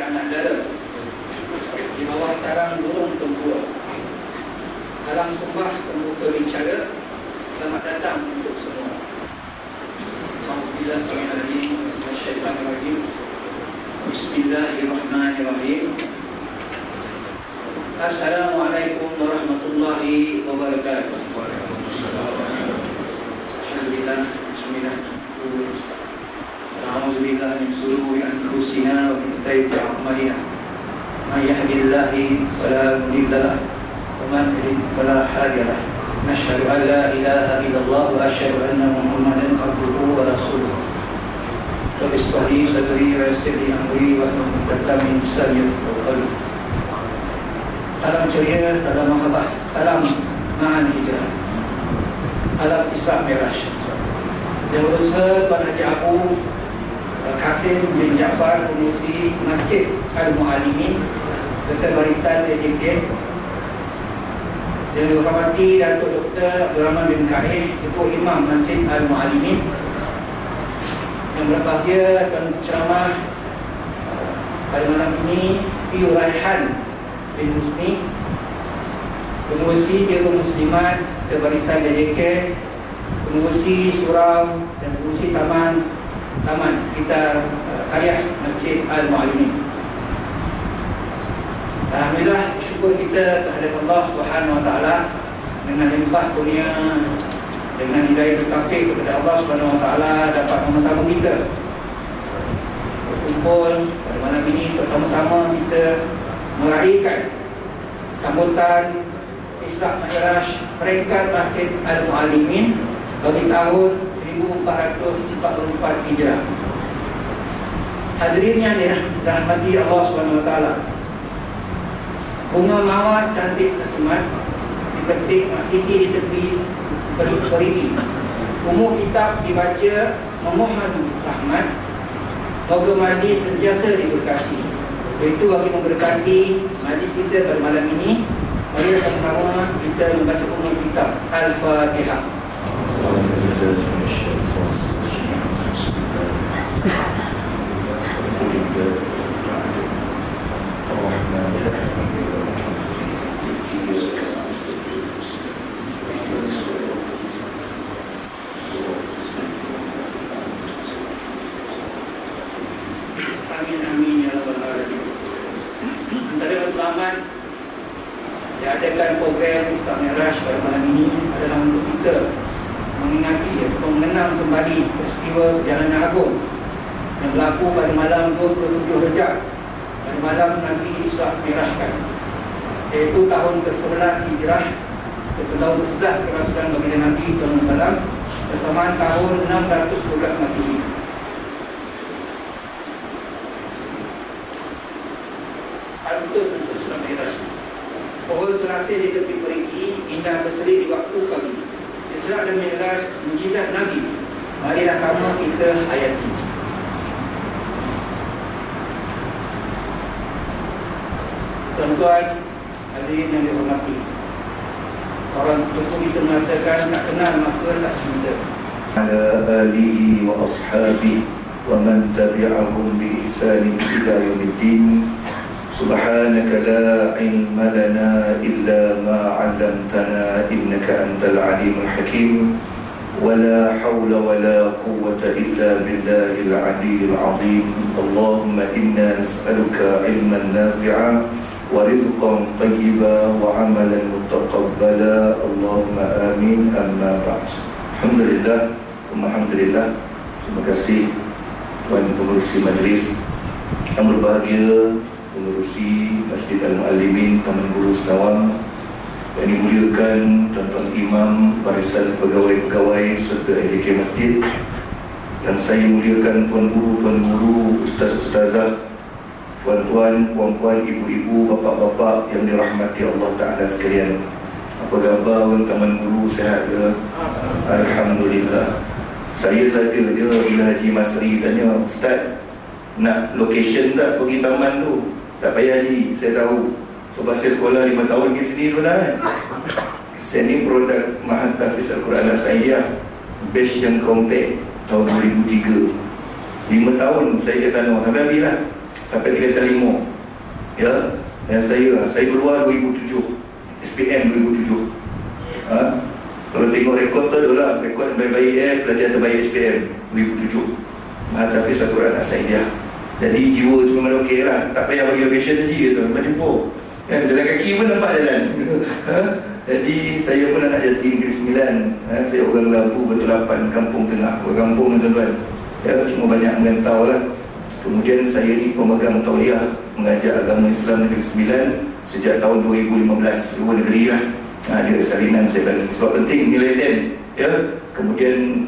anak dara di bawah sarang burung tempua. Salam sembah pembuka bicara. Selamat datang untuk semua. Bismillahirrahmanirrahim. Bismillahirrahmanirrahim. Assalamualaikum warahmatullahi wabarakatuh. Alhamdulillah. A'udzu billahi min shururi anfusina wa min sayyiati a'malina. May yahdihillahu fala mudilla lahu wa man yudlil fala hadiya lahu. Nashhadu an la ilaha illallah wa asyhadu anna Muhammadan abduhu wa rasuluh. Rabbi shrah li sadri wa yassir li amri wa hlul 'uqdatam min lisani yafqahu qawli. Salam ceria, salam mahabbah, salam ma'an hijrah, salam Isra Miraj. Yang berusaha Tuan Haji Abu Kasim bin Jaafar, pengurusi Masjid Al-Mu'alimin serta barisan DJK. Yang dihormati Datuk Dr. Abdul Rahman bin Karim, Ketua Imam Masjid Al-Mu'alimin. Yang berbahagia Tuan Ceramah pada malam ini Piu Raihan bin Husni, pengurusi Biro Muslimat serta barisan DJK, pengurusi surau dan pengurusi taman sekitar karya Masjid Al-Mu'alimin. Alhamdulillah, syukur kita terhadap Allah Subhanahu Wa Taala dengan limpah kurnia, dengan hidayah taufik kepada Allah Subhanahu Wa Taala dapat sama-sama kita berkumpul pada malam ini bersama-sama kita meraihkan sambutan Isra Miraj peringkat Masjid Al-Mu'alimin bagi tahun 1444 Hijrah. Hadirin yang dirahmati Allah Subhanahu Wa Taala, bunga mawar cantik sesemat dipetik maksidi di tepi perigi. Umur kitab dibaca memohon rahmat. Moga majlis sentiasa diberkati. Itu bagi memberkati majlis kita pada malam ini. Mari sama-sama kita membaca umur kitab Al-Fatihah. Diadakan program Isra Miraj pada malam ini adalah untuk kita mengingati atau mengenang kembali peristiwa perjalanan agung yang berlaku pada malam 27 Rejab, pada malam Nabi Isra Mirajkan, iaitu tahun ke-11 Hijrah atau tahun ke-11 kerasulan baginda Nabi SAW, bersamaan tahun 612 Masihi. Al-Betul untuk Isra Miraj. Pohon serasih di tepi perigi, indah berseri di waktu pagi. Isra dan Miraj, mujizat Nabi. Marilah sama kita hayati. Tuan-tuan, hadirin yang dihormati, orang tentu kita mengatakan tak kenal maka tak cinta. Ala alihi wa ashabihi wa man tabi'ahum bi ihsanin ila yaumiddin. Subhanaka la ilma lana illa ma 'allamtana innaka antal alimul hakim. Wala hawla wala quwwata illa billahil aliyyil azim. Allahumma inna nas'aluka ilman nafi'a wa rizqan tayyiba wa 'amalan mutaqabbala. Allahumma amin. Amma ba'd. Alhamdulillah. Terima kasih Tuan Pengurusi Majlis yang berbahagia, pengurusi Masjid Al-Mu'alimin Taman Guru Senawang, yang dimuliakan tuan-tuan imam, barisan pegawai-pegawai serta AJK Masjid, dan saya muliakan tuan guru, ustaz-ustazah, tuan-tuan, puan-puan, ibu-ibu, bapa-bapa yang dirahmati Allah Ta'ala sekalian. Apa khabar Taman Guru, sihat ke? Alhamdulillah. Saya saja je bila Haji Masri tanya, Ustaz, nak location tak pergi taman tu? Tak payah Haji, saya tahu. Sebab saya sekolah 5 tahun di sini tu dah. Saya ni produk Mahat Tahfiz Al-Quran Al-Sayyah, batch yang compact tahun 2003. 5 tahun saya ke sana, sampai habis lah. sampai 3 kali 5. Ya, dan saya keluar 2007, SPM 2007. Kalau tengok rekod tu adalah rekod yang baik-baik pelajar terbaik SPM 2007. Mahatafiz satu anak saya. Jadi jiwa tu memang okey lah, tak payah bagi location je tu, memang jumpa. Jalan kaki pun nampak jalan. Jadi saya pun anak Jati Negeri 9. Saya orang Lampu Betul 8, Kampung Tengah. Orang kampung tuan-tuan. Ya, cuma banyak merantau lah. Kemudian saya ni pemegang tauliah mengajar agama Islam Negeri 9 sejak tahun 2015. 2 negeri lah. Dia salinan saya bagi. Sebab penting ni lesen. Ya. Kemudian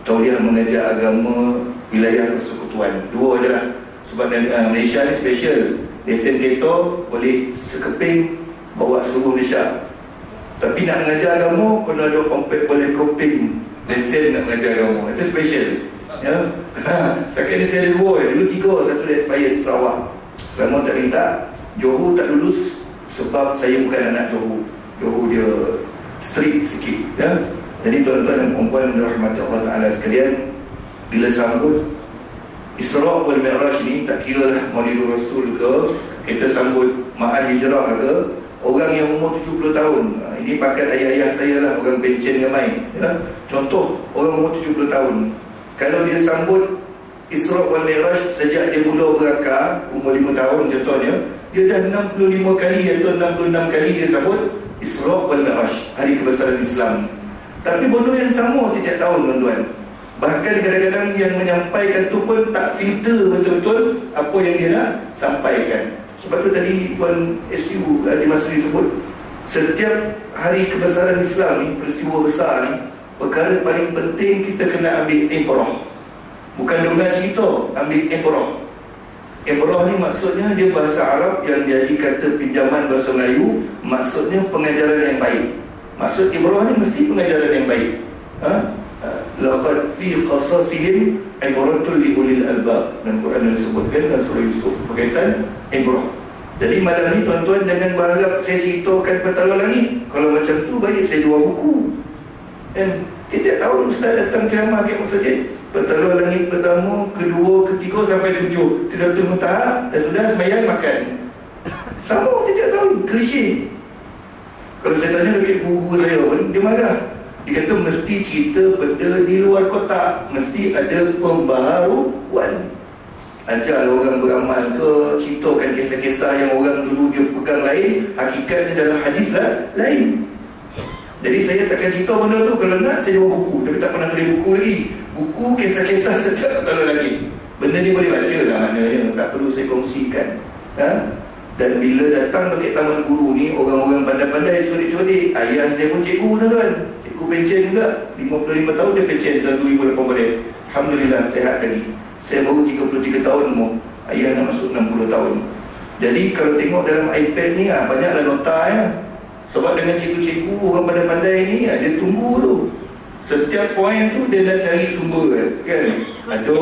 tauliah mengajar agama wilayah persekutuan. 2 je lah. Sebab Malaysia ni special. Lesen kereta boleh sekeping bawa seluruh Malaysia. Tapi nak mengajar agama pun ada boleh koping lesen nak mengajar agama. Itu special. Ya. Sekarang ni saya ada 2. Dulu 3. Satu dia expired Sarawak. Selama tak minta. Johor tak lulus sebab saya bukan anak Johor. Johor dia strict sikit. Ya. Jadi tuan-tuan dan puan-puan yang dirahmati Allah Ta'ala sekalian, bila sambut Isra' wal Mi'raj ni, tak kira lah Maulidul Rasul ke, kita sambut Ma'al Hijrah ke, orang yang umur 70 tahun. Ini pakat ayah-ayah saya lah, orang bencen ramai. Ya. Contoh, orang umur 70 tahun, kalau dia sambut Isra' wal Mi'raj sejak dia mula berakar, umur 5 tahun contohnya, dia dah 65 kali atau 66 kali dia sambut Isra' wal Mi'raj, hari kebesaran Islam. Tapi benda yang sama setiap tahun tuan-tuan. Bahkan kadang-kadang yang menyampaikan tu pun tak filter betul-betul apa yang dia nak sampaikan. Sebab tu tadi Tuan SU Adi Masri sebut, setiap hari kebesaran Islam ni, peristiwa besar ni, perkara paling penting kita kena ambil ibrah. Bukan dengan cerita, ambil ibrah. Ibrah ni maksudnya dia bahasa Arab yang jadi kata pinjaman bahasa Melayu, maksudnya pengajaran yang baik. Maksud ibrah ni mesti pengajaran yang baik. Laqad fi qasasihim ibratul li ulil albab, dan Quran disebutkan dalam surah Yusuf berkaitan ibrah. Jadi malam ni tuan-tuan jangan berharap saya ceritakan Petala Langit. Kalau macam tu baik saya 2 buku. Dan tiap tahun ustaz datang ceramah kat masjid. Petala Langit pertama, kedua, ketiga sampai 7. Sidratul Muntaha dan sudah sembahyang makan. Sama tiap tahun, klise. Kalau saya tanya dekat guru saya pun, dia marah. Dia kata mesti cerita benda di luar kotak, mesti ada pembaharuan. Ajar orang beramal ke, ceritakan kisah-kisah yang orang dulu dia pegang lain, hakikatnya dalam hadis lah lain. Jadi saya takkan cerita benda tu. Kalau nak saya 2 buku, tapi tak pernah tulis buku lagi. Buku kisah-kisah sejak tak tahu lagi. Benda ni boleh baca lah maknanya, tak perlu saya kongsikan. Dan bila datang dekat taman guru ni, orang-orang pandai-pandai codik-codik. Ayah saya pun cikgu tuan-tuan, cikgu pencen juga. 55 tahun dia pencen tahun 2018. Alhamdulillah sihat lagi. Saya baru 33 tahun umur, ayah nak masuk 60 tahun. Jadi kalau tengok dalam iPad ni banyaklah nota ya. Sebab dengan cikgu-cikgu orang pandai-pandai ni, dia tunggu tu. Setiap poin tu dia nak cari sumber kan. Ada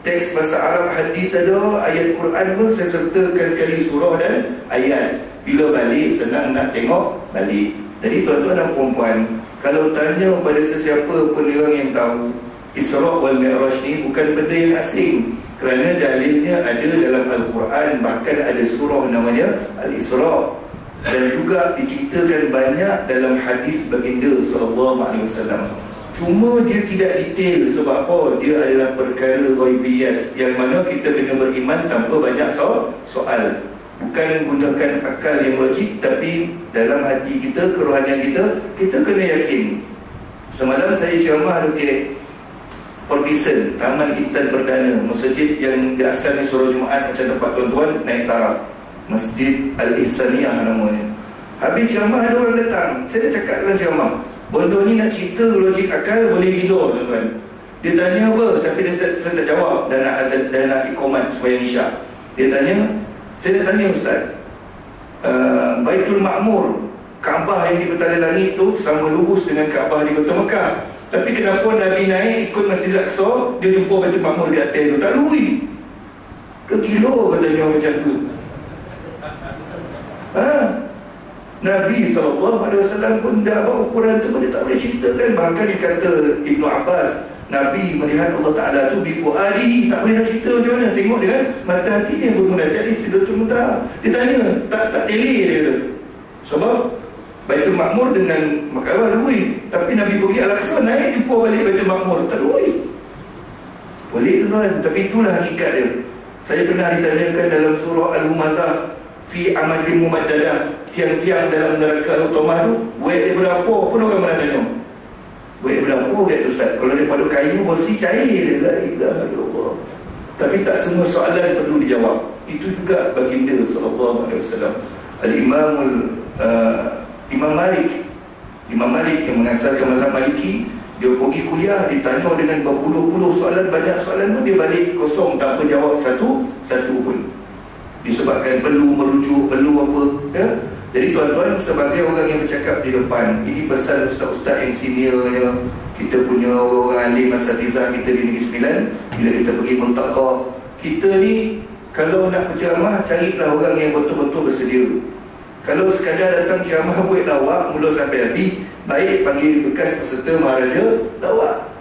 teks bahasa Arab, hadis ada, ayat Quran pun saya sertakan sekali surah dan ayat. Bila balik senang nak tengok balik. Jadi tuan-tuan dan puan-puan, kalau tanya pada sesiapa pun orang yang tahu, Isra' wal Mi'raj ni bukan benda yang asing. Kerana dalilnya ada dalam Al-Quran, bahkan ada surah namanya Al-Isra'. Dan juga diceritakan banyak dalam hadis baginda sallallahu alaihi wasallam. Cuma dia tidak detail. Sebab apa? Dia adalah perkara ghaibiyat yang mana kita kena beriman tanpa banyak soal. Bukan gunakan akal yang logik, tapi dalam hati kita, kerohanian kita kena yakin. Semalam saya ceramah dekat Pordison, Taman Intan Perdana, masjid yang di asal ni surau Jumaat macam tempat tuan-tuan naik taraf. Masjid Al-Ihsaniyah namanya. Habis ceramah ada orang datang. Saya dah cakap dalam ceramah, benda ni nak cerita logik akal boleh gila tuan-tuan. Dia tanya apa? Sampai saya tak jawab. Dan nak azan, dan nak ikomat supaya isyak. Dia tanya, saya nak tanya ustaz, Baitul Ma'mur, Kaabah yang di petala langit tu sama lurus dengan Kaabah di Kota Mekah. Tapi kenapa Nabi naik ikut Masjid Al-Aqsa, dia jumpa Baitul Ma'mur di atas tu? Tak luri. Kegila katanya macam tu. Nabi SAW pun dah bawa ukuran tu pun dia tak boleh ceritakan. Bahkan dia kata Ibnu Abbas, Nabi melihat Allah Ta'ala tu bifu'adihi, tak boleh nak cerita macam mana. Tengok dengan mata hati dia bermunajat di Sidratul Muntaha. Dia tanya, tak tele dia tu. Sebab Baitul Makmur dengan Makkah rui, tapi Nabi pergi Al-Aqsa naik jumpa balik Baitul Makmur, tak rui. Boleh tuan, tapi itulah hakikat dia. Saya pernah ditanyakan dalam surah Al-Humazah, fi amadin mumaddadah, tiang-tiang dalam neraka Utamah tu, wek dia berapa? Pun orang pernah tanya, wek berapa kat Ustaz? Kalau daripada kayu bersih cair dia, la ilaha illallah. Tapi tak semua soalan perlu dijawab. Itu juga baginda sallallahu alaihi wasallam. Imam Malik yang mengasaskan mazhab Maliki, dia pergi kuliah, ditanya dengan berpuluh-puluh soalan, banyak soalan tu dia balik kosong, tak apa jawab satu pun. Disebabkan perlu merujuk, perlu apa ya? Jadi tuan-tuan, sebagai orang yang bercakap di depan, ini pesan ustaz-ustaz yang seniornya, kita punya orang alim asatizah kita di Negeri Sembilan, bila kita pergi multaqah, kita ni kalau nak berceramah, carilah orang yang betul-betul bersedia. Kalau sekadar datang ceramah buat lawak mula sampai habis, baik panggil bekas peserta maharaja lawak.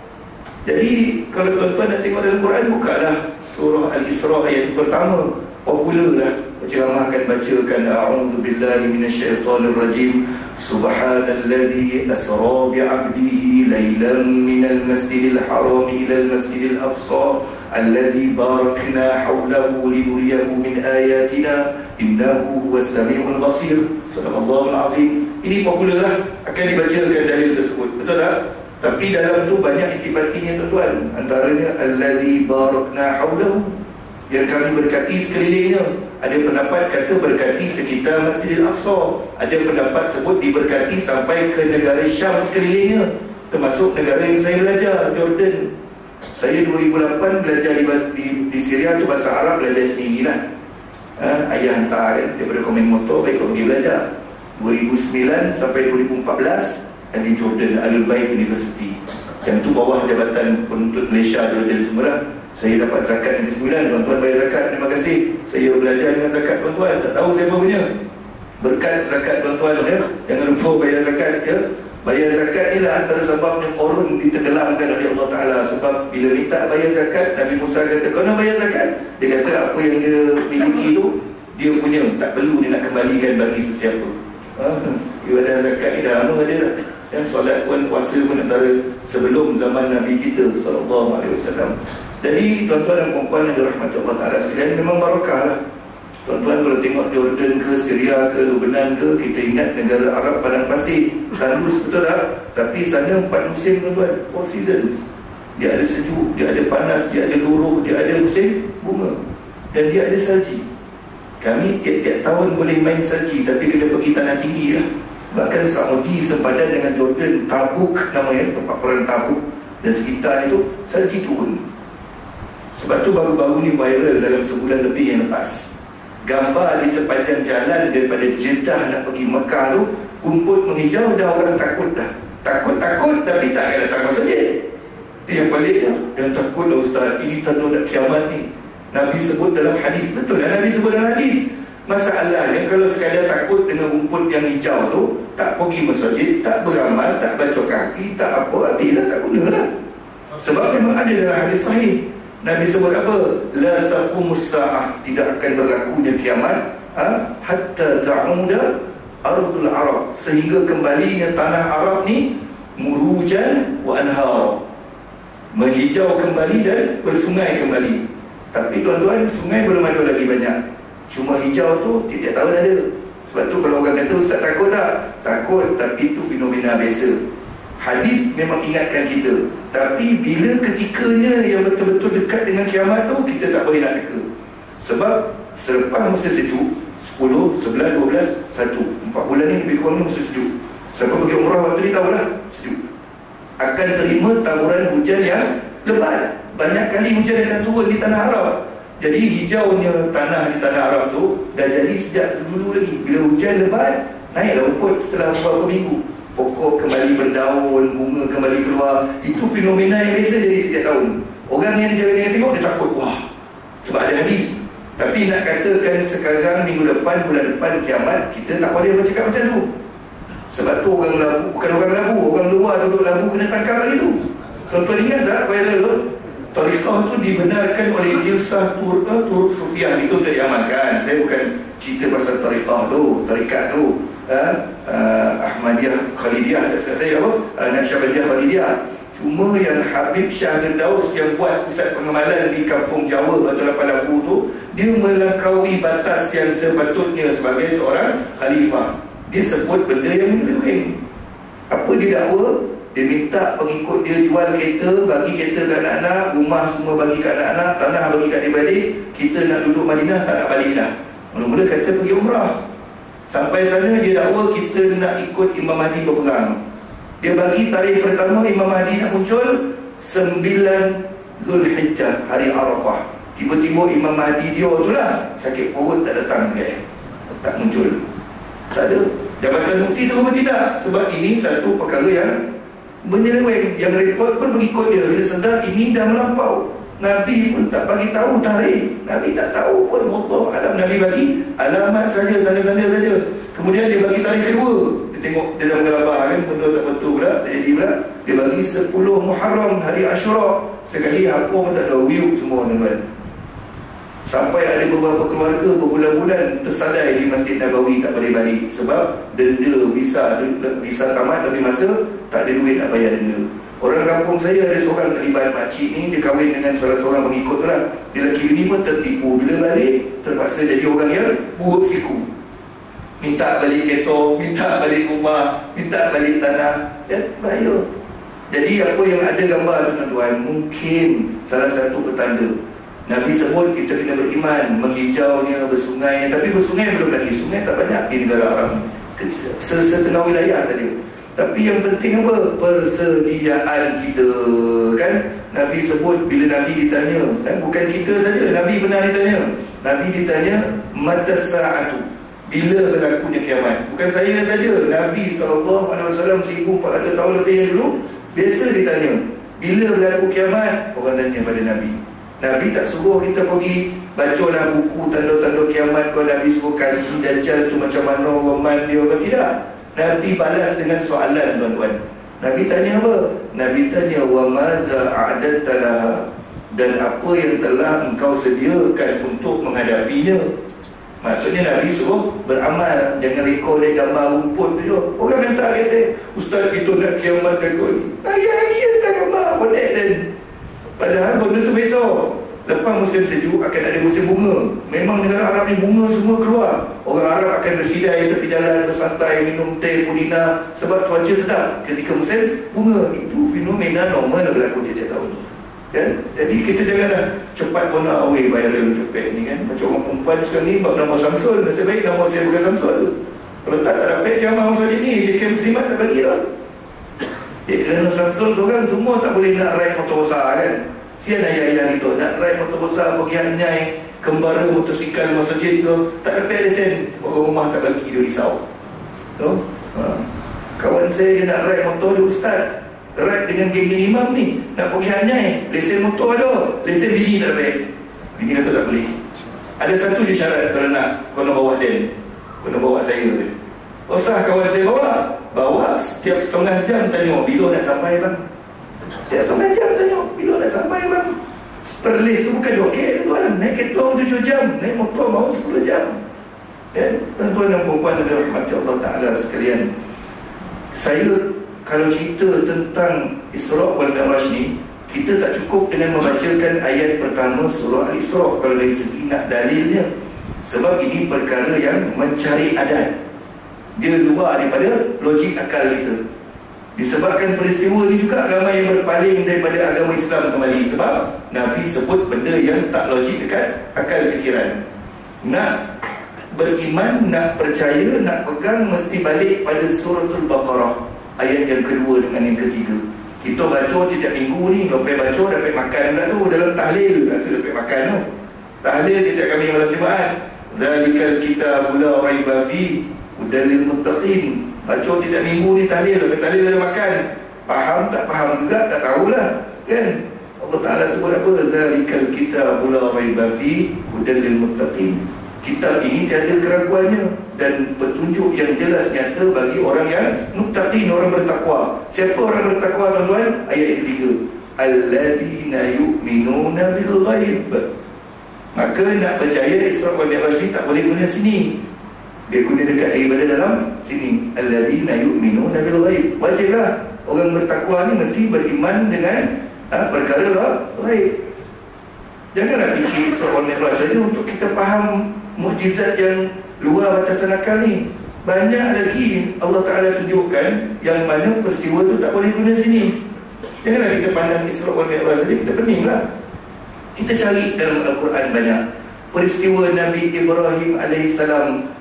Jadi kalau tuan-tuan nak tengok dalam Quran, bukalah surah Al-Isra ayat pertama, popular dah. Ceramah akan bacakan a'udzubillahi minasyaitonir rajim, subhanalladzi asra bi'abdihi lailan minal masjidil haram ilal masjidil aqsa alladzi barakna hawlahu linuriyahu min ayatina innahu huwas samiul basir. Subhanallahul azim. Ini popular lah, akan dibacakan dalil tersebut, betul tak? Tapi dalam tu banyak itibatinya tuan-tuan. Antaranya alladzi barakna hawlahu, yang kami berkati sekelilingnya. Ada pendapat kata berkati sekitar Masjidil Aqsa, ada pendapat sebut diberkati sampai ke negara Syam sekelilingnya, termasuk negara yang saya belajar, Jordan. Saya 2008 belajar di Syria tu, bahasa Arab belajar sendirilah. Ayah hantar kan, daripada komen motor, baik kau pergi belajar. 2009 sampai 2014 di Jordan, Al-Bait University. Yang tu bawah Jabatan Penuntut Malaysia, Jordan semua lah. Saya dapat zakat Negeri Sembilan, tuan-tuan bayar zakat, terima kasih. Saya belajar dengan zakat tuan-tuan, tak tahu siapa punya. Berkat zakat tuan-tuan ya. Jangan lupa bayar zakat ya. Bayar zakat ni lah antara sebabnya korun ditenggelamkan oleh Allah Ta'ala. Sebab bila minta bayar zakat, Nabi Musa kata, kau nak bayar zakat? Dia kata apa yang dia miliki tu dia punya, tak perlu dia nak kembalikan bagi sesiapa. Ibadah zakat ni dah lama ada. Dan solat pun, puasa pun antara sebelum zaman Nabi kita sallallahu alaihi wasallam. Jadi tuan-tuan dan puan-puan yang dirahmati Allah Ta'ala sekalian, memang barakah lah. Tuan-tuan kalau tengok Jordan ke, Syria ke, Lebanon ke, kita ingat negara Arab padang pasir, tandus, betul tak? Tapi sana 4 musim tuan-tuan, 4 seasons. Dia ada sejuk, dia ada panas, dia ada luruh, dia ada musim bunga, dan dia ada salji. Kami tiap-tiap tahun boleh main salji, tapi kena pergi tanah tinggi lah. Bahkan Saudi sempadan dengan Jordan, Tabuk namanya, tempat perang Tabuk dan sekitar itu, salji turun. Sebab tu baru-baru ni viral dalam sebulan lebih yang lepas, gambar di sepanjang jalan daripada Jeddah nak pergi Mekah tu, rumput menghijau, dah orang takut dah. Takut tapi tak akan datang masjid. Itu yang peliknya. Yang takut dah ustaz, ini tanda nak kiamat ni. Nabi sebut dalam hadis, betul lah Nabi sebut dalam hadis. Masalahnya kalau sekadar takut dengan rumput yang hijau tu, tak pergi masjid, tak beramal, tak baca kaki, tak apa, habislah, tak guna lah. Sebab memang ada dalam hadis sahih, Nabi sebut apa? La taqumus sa'ah, tidak akan berlakunya kiamat hatta ta'uda ardul Arab, sehingga kembalinya tanah Arab ni murujan wa anhar, menghijau kembali dan bersungai kembali. Tapi tuan-tuan, sungai belum ada lagi banyak, cuma hijau tu tiap-tiap tahun ada. Sebab tu kalau orang kata ustaz takut tak? Takut, tapi itu fenomena biasa. Hadis memang ingatkan kita, tapi bila ketikanya yang betul-betul dekat dengan kiamat tu, kita tak boleh nak teka. Sebab selepas masa sejuk 10, 11, 12, 1, 4 bulan ni lebih kurang masa sejuk. Siapa pergi umrah waktu ni tahulah sejuk. Akan terima taburan hujan yang lebat. Banyak kali hujan akan turun di tanah Arab. Jadi hijaunya tanah di tanah Arab tu dah jadi sejak dulu lagi. Bila hujan lebat, naiklah rumput setelah beberapa minggu, pokok kembali berdaun, bunga kembali keluar. Itu fenomena yang biasa jadi setiap tahun. Orang yang jaga tengok, dia takut, wah, sebab ada hadis. Tapi nak katakan sekarang, minggu depan, bulan depan kiamat, kita tak boleh bercakap macam tu. Sebab tu orang labu, bukan orang labu, orang luar duduk labu kena tangkap lagi tu. Tuan-tuan ingat tak viral? Tariqah tu dibenarkan oleh Ilsah Turk Sufiah. Itu tak diamalkan. Saya bukan cerita pasal tariqah tu, tarikat tu. Ahmadiyah Khalidiyah, saya apa? Naqsyabandiyah Khalidiyah. Cuma yang Habib Shah Firdaus yang buat pusat pengamalan di kampung Jawa Batu Lapan Labu tu, dia melampaui batas yang sepatutnya sebagai seorang khalifah. Dia sebut benda yang menyeleweng. Apa dia dakwa? Dia minta pengikut dia jual kereta, bagi kereta ke anak-anak, rumah semua bagi ke anak-anak, tanah bagi kat adik-beradik. Kita nak duduk Madinah, tak nak balik dah. Mula-mula kata pergi umrah. Sampai sana dia dakwa kita nak ikut Imam Mahdi berperang. Dia bagi tarikh pertama Imam Mahdi nak muncul 9 Zulhijjah, hari Arafah. Tiba-tiba Imam Mahdi dia tu lah sakit perut, tak datang tak muncul. Tak ada. Jabatan Mufti tu apa tidak? Sebab ini satu perkara yang menyeleweng. Yang report pun mengikut dia. Bila sedar ini dah melampau, Nabi pun tak bagi tahu tarikh. Nabi tak tahu pun. Allah alam. Nabi bagi alamat saja, tanda-tanda saja. Kemudian dia bagi tarikh kedua. Dia tengok dia dah mengabah kan, betul tak betul pula, tak jadi pula. Dia bagi 10 Muharram, hari Ashura. Sekali apa pun tak ada, wiuk semua tuan-tuan. Sampai ada beberapa keluarga berbulan-bulan tersadai di Masjid Nabawi, tak boleh balik sebab denda visa tamat lebih masa, tak ada duit nak bayar denda. Orang kampung saya ada seorang terlibat makcik ni, dia kahwin dengan salah seorang pengikut lah. Dia lelaki ni pun tertipu. Bila balik terpaksa jadi orang yang buruk siku. Minta balik kereta, minta balik rumah, minta balik tanah, dan bahaya. Jadi apa yang ada gambar tuan-tuan, mungkin salah satu petanda. Nabi sebut kita kena beriman, menghijaunya, bersungainya. Tapi bersungai belum lagi, sungai tak banyak di negara Arab, setengah wilayah saja. Tapi yang penting apa? Persediaan kita, kan? Nabi sebut, bila Nabi ditanya, dan bukan kita saja, Nabi benar ditanya. Nabi ditanya matas sa'atu, bila berlakunya kiamat. Bukan saya saja, Nabi SAW 1400 tahun lebih yang dulu biasa ditanya bila berlaku kiamat. Orang tanya pada Nabi. Nabi tak suruh kita pergi bacalah buku tanda-tanda kiamat. Kalau Nabi suruh kaji Dajjal tu macam mana roman dia ke, tidak. Nabi balas dengan soalan tuan-tuan. Nabi tanya apa? Nabi tanya wa madza a'dadta laha, dan apa yang telah engkau sediakan untuk menghadapinya. Maksudnya Nabi suruh beramal, jangan rekod gambar rumput tu je. Orang minta kat saya, ustaz kita nak kiamat dan kau ni hari-hari tak gambar bonek. Dan padahal benda tu besok. Lepas musim sejuk akan ada musim bunga. Memang negara Arab ni bunga semua keluar. Orang Arab akan bersidai tepi jalan, bersantai, minum teh, pudina, sebab cuaca sedap ketika musim bunga. Itu fenomena normal berlaku tiap tahun, kan? Jadi kita janganlah cepat pun nak away viral cepat ni, kan? Macam orang perempuan sekarang ni bab nama Samsul. Nasib baik nama saya bukan Samsul. Kalau tak dapat jamaah masa ni JK Muslimat tak bagi lah. Kerana Samsul seorang semua tak boleh nak ride motor besar, kan? Sian ayah-ayah itu nak ride motor besar, pergi anyai kembara motosikal masjid tu, tak dapat lesen. Orang rumah tak bagi, dia risau. Kawan saya dia nak ride motor, dia ustaz, ride dengan geng-geng imam ni, nak pergi anyai, lesen motor ada, lesen bini tak dapat. Bini kata tak boleh. Ada satu je syarat kalau nak, kena bawa Dan, kena bawa saya tu. Usah kawan saya bawa setiap setengah jam tanya bila nak sampai bang. Setiap setengah jam tanya bila nak sampai bang. Perlis tu bukan okey tuan, naik kereta 7 jam, naik motor mau 10 jam. Dan tuan-tuan dan puan-puan dan rahmat Allah Ta'ala sekalian, saya kalau cerita tentang Isra' wal Mi'raj ni, kita tak cukup dengan membacakan ayat pertama surah Al-Isra' kalau dari segi nak dalilnya. Sebab ini perkara yang mencari adat, dia luar daripada logik akal kita. Disebabkan peristiwa ini juga ramai yang berpaling daripada agama Islam kembali. Sebab Nabi sebut benda yang tak logik dekat akal fikiran. Nak beriman, nak percaya, nak pegang, mesti balik pada suratul Baqarah, ayat yang kedua dengan yang ketiga. Kita baca setiap minggu ni, lepas baca dapat makan pula tu, dalam tahlil pula tu dapat makan tu. Tahlil setiap kami malam Jumaat, zalikal kitabul la raiba fi hudan lil muttaqin. Baca setiap minggu ni tahlil, lepas tahlil ada makan. Faham tak faham juga, tak tahulah, kan? Allah Ta'ala sebut apa? Zalikal kitabul la raiba fi hudan lil muttaqin. Kitab ini tiada keraguannya dan petunjuk yang jelas nyata bagi orang yang muttaqin, orang bertakwa. Siapa orang bertakwa tuan-tuan? Ayat yang ketiga. alladzina yu'minuna bil ghaib. Maka nak percaya Isra wal Mi'raj ni tak boleh guna sini, dia guna dekat daripada dalam sini, alladzina yu'minuna bil ghaib. Wajiblah orang bertakwa ni mesti beriman dengan perkara ghaib. Janganlah fikir Isra wal Mi'raj saja untuk kita faham mukjizat yang luar batasan akal ni. Banyak lagi Allah Ta'ala tunjukkan yang mana peristiwa tu tak boleh guna sini. Janganlah kita pandang Isra wal Mi'raj saja, kita peninglah. Kita cari dalam Al-Quran banyak peristiwa Nabi Ibrahim AS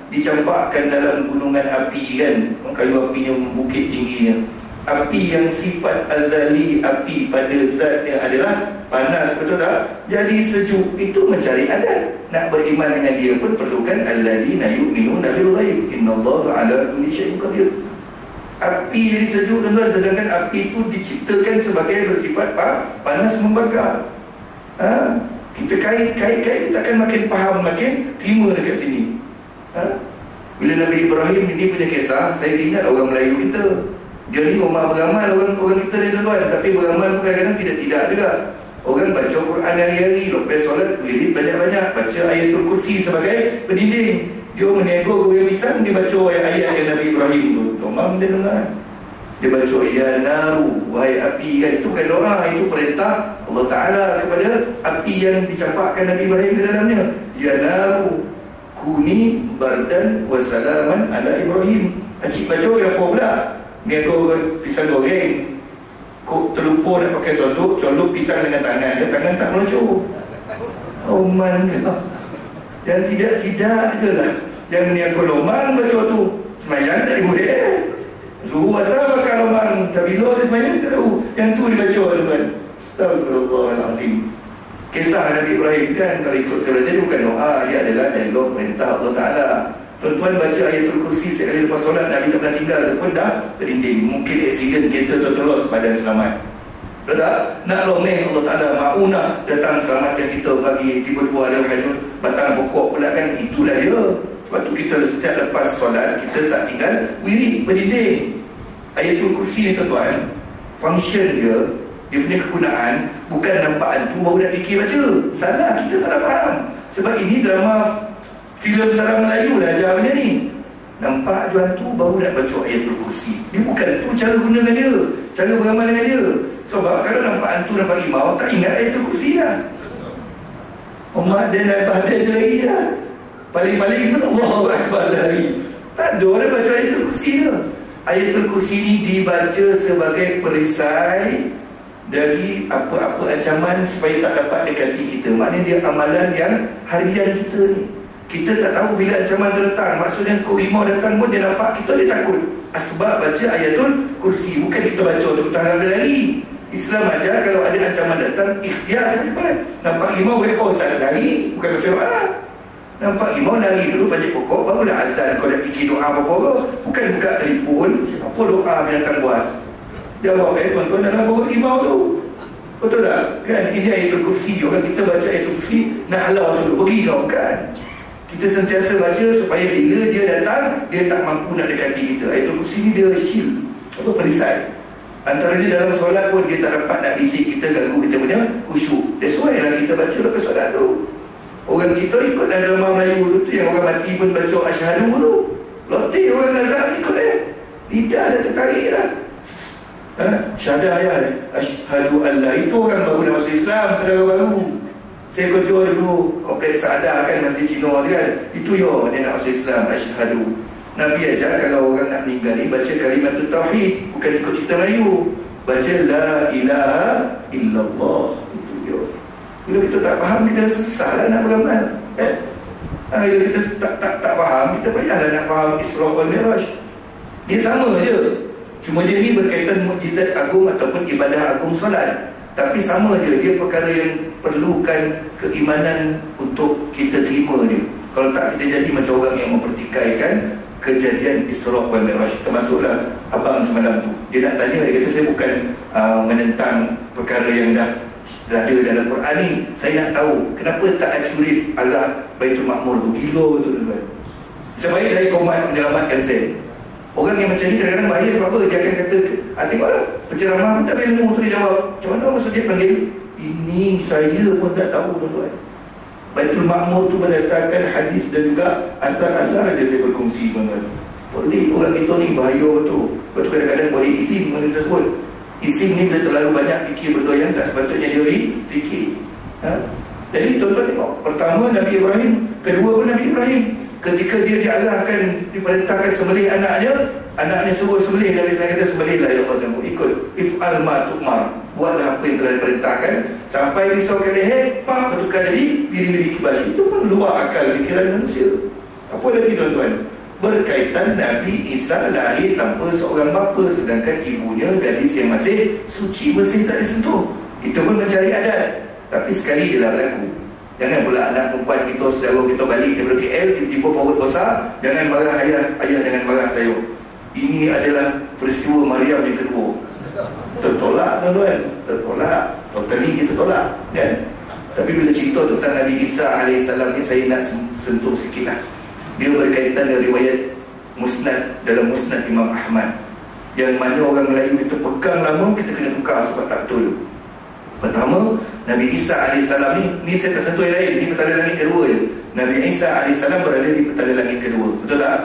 dicampakkan dalam gunungan api kan, kayu apinya bukit tingginya, api yang sifat azali, api pada zat yang adalah panas, betul tak? Jadi sejuk, itu mencari adat. Nak beriman dengan dia pun perlukan alladzina yu'minuna bil ghaib, innallaha ala kulli syai'in qadir. Api jadi sejuk tuan-tuan, sedangkan api itu diciptakan sebagai bersifat panas membakar. Kita kait, kita akan makin faham, makin terima dekat sini. Bila Nabi Ibrahim ini punya kisah, saya ingat orang Melayu kita. Dia ni rumah beramal orang kita ni tuan-tuan, tapi beramal kadang-kadang tidak juga. Orang baca Quran hari-hari, lepas solat wirid banyak-banyak, baca ayatul kursi sebagai pendinding. Dia menego goreng pisang, dia baca ayat-ayat yang Nabi Ibrahim tu. Tomam dia dengar. Dia baca ya naru, wahai api, kan itu bukan doa, itu perintah Allah Ta'ala kepada api yang dicampakkan Nabi Ibrahim di dalamnya. Ya naru kuni bardan wa salaman ala Ibrahim. Acik baca kenapa pula? Nego pisang goreng, kok terlupa nak pakai sodok, colok pisang dengan tangan dia, tangan tak meluncur. Oh man, yang tidak je lah. Yang ni aku lomang baca tu, semayang tak boleh. Suruh asal bakal lomang, tapi lo dia semayang tak tahu. Yang tu dibaca tuan. Astagfirullahaladzim. Kisah Nabi Ibrahim kan, kalau ikut kerana dia bukan doa, dia adalah dialog perintah Allah Ta'ala. Tuan-tuan baca ayatul kursi sekali lepas solat, Nabi tak pernah tinggal, dia pun dah terinding. Mungkin aksiden kereta terlolos badan selamat. Betul tak? Nak lomeng Allah Ta'ala, ma'unah datang selamatkan kita pagi, tiba-tiba ada hanyut batang pokok pula kan, itulah dia. Sebab tu kita setiap lepas solat, kita tak tinggal wirid berdinding. Ayatul kursi ni tuan-tuan, function dia, dia punya kegunaan bukan nampak hantu baru nak fikir baca. Salah, kita salah faham. Sebab ini drama filem sarang Melayu lah ajar macam ni. Nampak je hantu baru nak baca ayatul kursi. Dia bukan tu cara guna dengan dia, cara beramal dengan dia. Sebab kalau nampak hantu, nampak imam, tak ingat ayatul kursi lah. Umat dia nak badan dia lagi lah. Paling-paling pun Allahu Akbar lagi. Tak ada orang baca ayatul kursi dia. Ayatul kursi ni dibaca sebagai perisai dari apa-apa ancaman supaya tak dapat dekati kita. Maknanya dia amalan yang harian kita ni. Kita tak tahu bila ancaman tu datang. Maksudnya kau rimau datang pun dia nampak kita, dia takut. Sebab baca ayatul kursi. Bukan kita baca tu tangan berlari. Islam ajar kalau ada ancaman datang, ikhtiar cepat. Nampak rimau boleh pause, tak ada lari. Bukan baca doa. Nampak rimau lari dulu panjat pokok, barulah azan. Kau nak fikir doa apa-apa. Bukan buka telefon, apa doa binatang buas. Jawab tuan-tuan dalam bawah rimau tu. Betul tak? Kan ini ayatul kursi. Orang kita baca ayatul kursi nak halau tu, pergi kau, bukan. Kita sentiasa baca supaya bila dia datang, dia tak mampu nak dekati kita. Ayatul kursi ni dia shield, apa, perisai. Antara dia dalam solat pun dia tak dapat nak bisik kita, ganggu kita punya khusyuk. That's why lah kita baca lepas solat tu. Orang kita ikut dalam drama Melayu tu, yang orang mati pun baca asyhadu tu. Lotih orang Nazar ikut tidak ada tertarik lah. Syahadah ya, asyhadu an la, itu orang baru nak masuk Islam, saudara baru. Saya kerja dulu kompleks Saadah kan, masjid Cina kan, itu yo dia nak masuk Islam, asyhadu. Nabi ajar kalau orang nak meninggal ni baca kalimat tauhid, bukan ikut cerita Melayu. Baca la ilaha illallah, itu yo. Bila kita tak faham, kita rasa salah nak beramal. Bila kita tak faham, kita payahlah nak faham Isra wal Mi'raj. Dia sama je. Cuma dia ni berkaitan mukjizat agung ataupun ibadah agung solat. Tapi sama je, dia perkara yang perlukan keimanan untuk kita terima dia. Kalau tak, kita jadi macam orang yang mempertikaikan kejadian Isra wal Mi'raj. Termasuklah abang semalam tu, dia nak tanya, dia kata saya bukan menentang perkara yang dah ada dalam Quran ni. Saya nak tahu kenapa tak akurat arah Baitul Ma'mur tu. Gila betul tuan. Sebaik dari komat menyelamatkan saya. Orang yang macam ni kadang-kadang bahaya sebab apa? Dia akan kata, tengoklah, penceramah pun tak ada ilmu tu dia jawab. Macam mana maksud dia panggil? Ini saya pun tak tahu tuan-tuan. Baitul Ma'mur tu berdasarkan hadis dan juga asal-asal ada saya berkongsi tuan-tuan. Boleh orang kita ni bahaya betul. Lepas tu kadang-kadang boleh isim mana tersebut. Isim ni bila terlalu banyak fikir betul yang tak sepatutnya dia fikir. Jadi tuan-tuan tengok, pertama Nabi Ibrahim, kedua pun Nabi Ibrahim. Ketika dia diarahkan, diperintahkan sembelih anaknya suruh sembelih, Nabi SAW kata sembelihlah ya Allah, kamu ikut. If'al ma tu'mar, buatlah apa yang telah diperintahkan. Sampai risaukan leher, bertukar jadi biri-biri kibas. Itu pun luar akal fikiran manusia. Apa lagi tuan-tuan? Berkaitan Nabi Isa lahir tanpa seorang bapa, sedangkan ibunya gadis yang masih suci, bersih, tak disentuh. Itu pun mencari adat. Tapi sekali dia lah berlaku. Jangan pula anak perempuan kita, saudara kita balik daripada KL, tiba-tiba perut besar, jangan marah ayah, jangan marah saya. Ini adalah peristiwa Maryam yang kedua. Tertolak tuan-tuan, tertolak. Totally kita tolak, kan? Tapi bila cerita tentang Nabi Isa AS ni, saya nak sentuh sikit lah. Dia berkaitan dengan riwayat Musnad, dalam Musnad Imam Ahmad, yang mana orang Melayu kita pegang lama, kita kena tukar sebab tak betul. Pertama, Nabi Isa AS ni saya tak sentuh yang lain. Ini petala langit kedua je. Nabi Isa AS berada di petala langit kedua. Betul tak?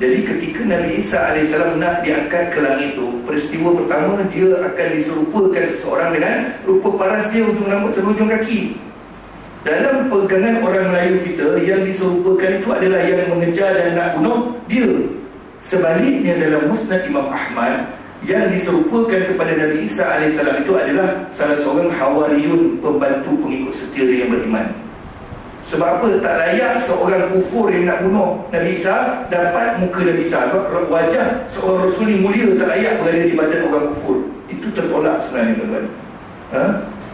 Jadi ketika Nabi Isa AS nak diangkat ke langit tu, peristiwa pertama, dia akan diserupakan seseorang dengan rupa paras dia, ujung rambut sampai ujung kaki. Dalam pegangan orang Melayu kita, yang diserupakan itu adalah yang mengejar dan nak bunuh dia. Sebaliknya dalam Musnad Imam Ahmad, yang diserupakan kepada Nabi Isa AS itu adalah salah seorang Hawariyun, pembantu pengikut setia yang beriman. Sebab apa? Tak layak seorang kufur yang nak bunuh Nabi Isa dapat muka Nabi Isa. Sebab wajah seorang Rasul yang mulia tak layak berada di badan orang kufur. Itu tertolak sebenarnya tuan-tuan.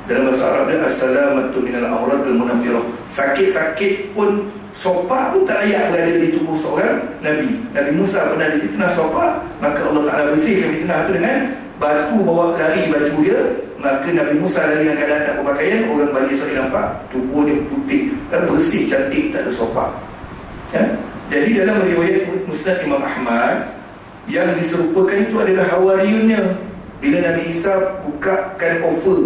Dalam bahasa Arab dia as-salamatu minal awradil munafirah. Sakit-sakit pun, sopak pun tak layak berada di tubuh seorang Nabi. Nabi Musa pernah difitnah sopak, maka Allah Ta'ala bersihkan fitnah itu dengan batu bawa lari baju dia. Maka Nabi Musa lari dengan keadaan tak berpakaian. Orang Bani Israel nampak tubuh dia putih, bersih, cantik, tak ada sopak. Jadi dalam riwayat Musnad Imam Ahmad, yang diserupakan itu adalah Hawariyunnya. Bila Nabi Isa bukakan offer,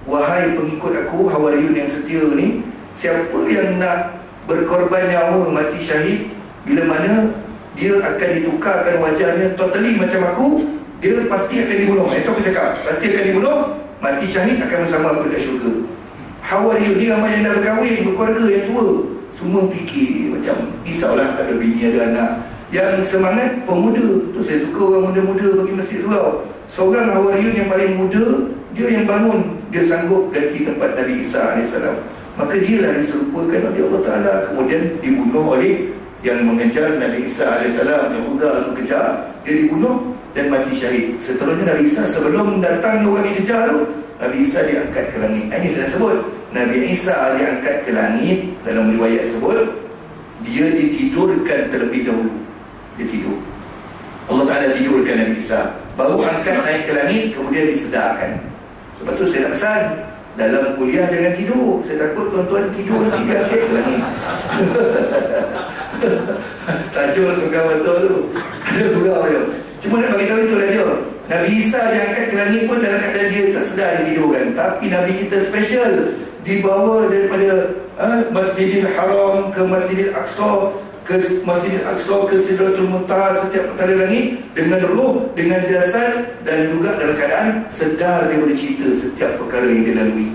wahai pengikut aku, Hawariyun yang setia ni, siapa yang nak berkorban nyawa, mati syahid, bila mana dia akan ditukarkan wajahnya totally macam aku, dia pasti akan dibunuh. Itu aku cakap, pasti akan dibunuh, mati syahid, akan bersama aku dekat syurga. Hawariyun ni ramai yang dah berkahwin, berkeluarga, yang tua, semua fikir macam risaulah, ada bini, ada anak. Yang semangat pemuda tu, saya suka orang muda-muda bagi masjid surau. Seorang Hawariyun yang paling muda, dia yang bangun, dia sanggup ganti tempat Nabi Isa AS. Maka dia lah diserupakan oleh Allah Ta'ala, kemudian dibunuh oleh yang mengejar Nabi Isa AS, yang Huda kejar, dia dibunuh dan mati syahid. Seterusnya Nabi Isa, sebelum datang orang yang kejar tu, Nabi Isa diangkat ke langit. Ini saya sebut, Nabi Isa diangkat ke langit. Dalam riwayat sebut, dia ditidurkan terlebih dahulu. Dia tidur, Allah Ta'ala tidurkan Nabi Isa, baru angkat naik ke langit, kemudian disedarkan. Sebab tu saya nak pesan, dalam kuliah jangan tidur. Saya takut tuan-tuan tidur nanti diangkat ke langit. Sajul suka betul tu. Ada gurau dia. Cuma nak bagi tahu itulah dia. Nabi Isa diangkat ke langit pun dalam keadaan dia tak sedar dia tidur kan. Tapi Nabi kita special, dibawa daripada Masjidil Haram ke Masjidil Aqsa, ke Masjidil Aqsa, ke Sidratul Muntaha, setiap petala langit, dengan roh, dengan jasad, dan juga dalam keadaan sedar dia boleh cerita setiap perkara yang dia lalui.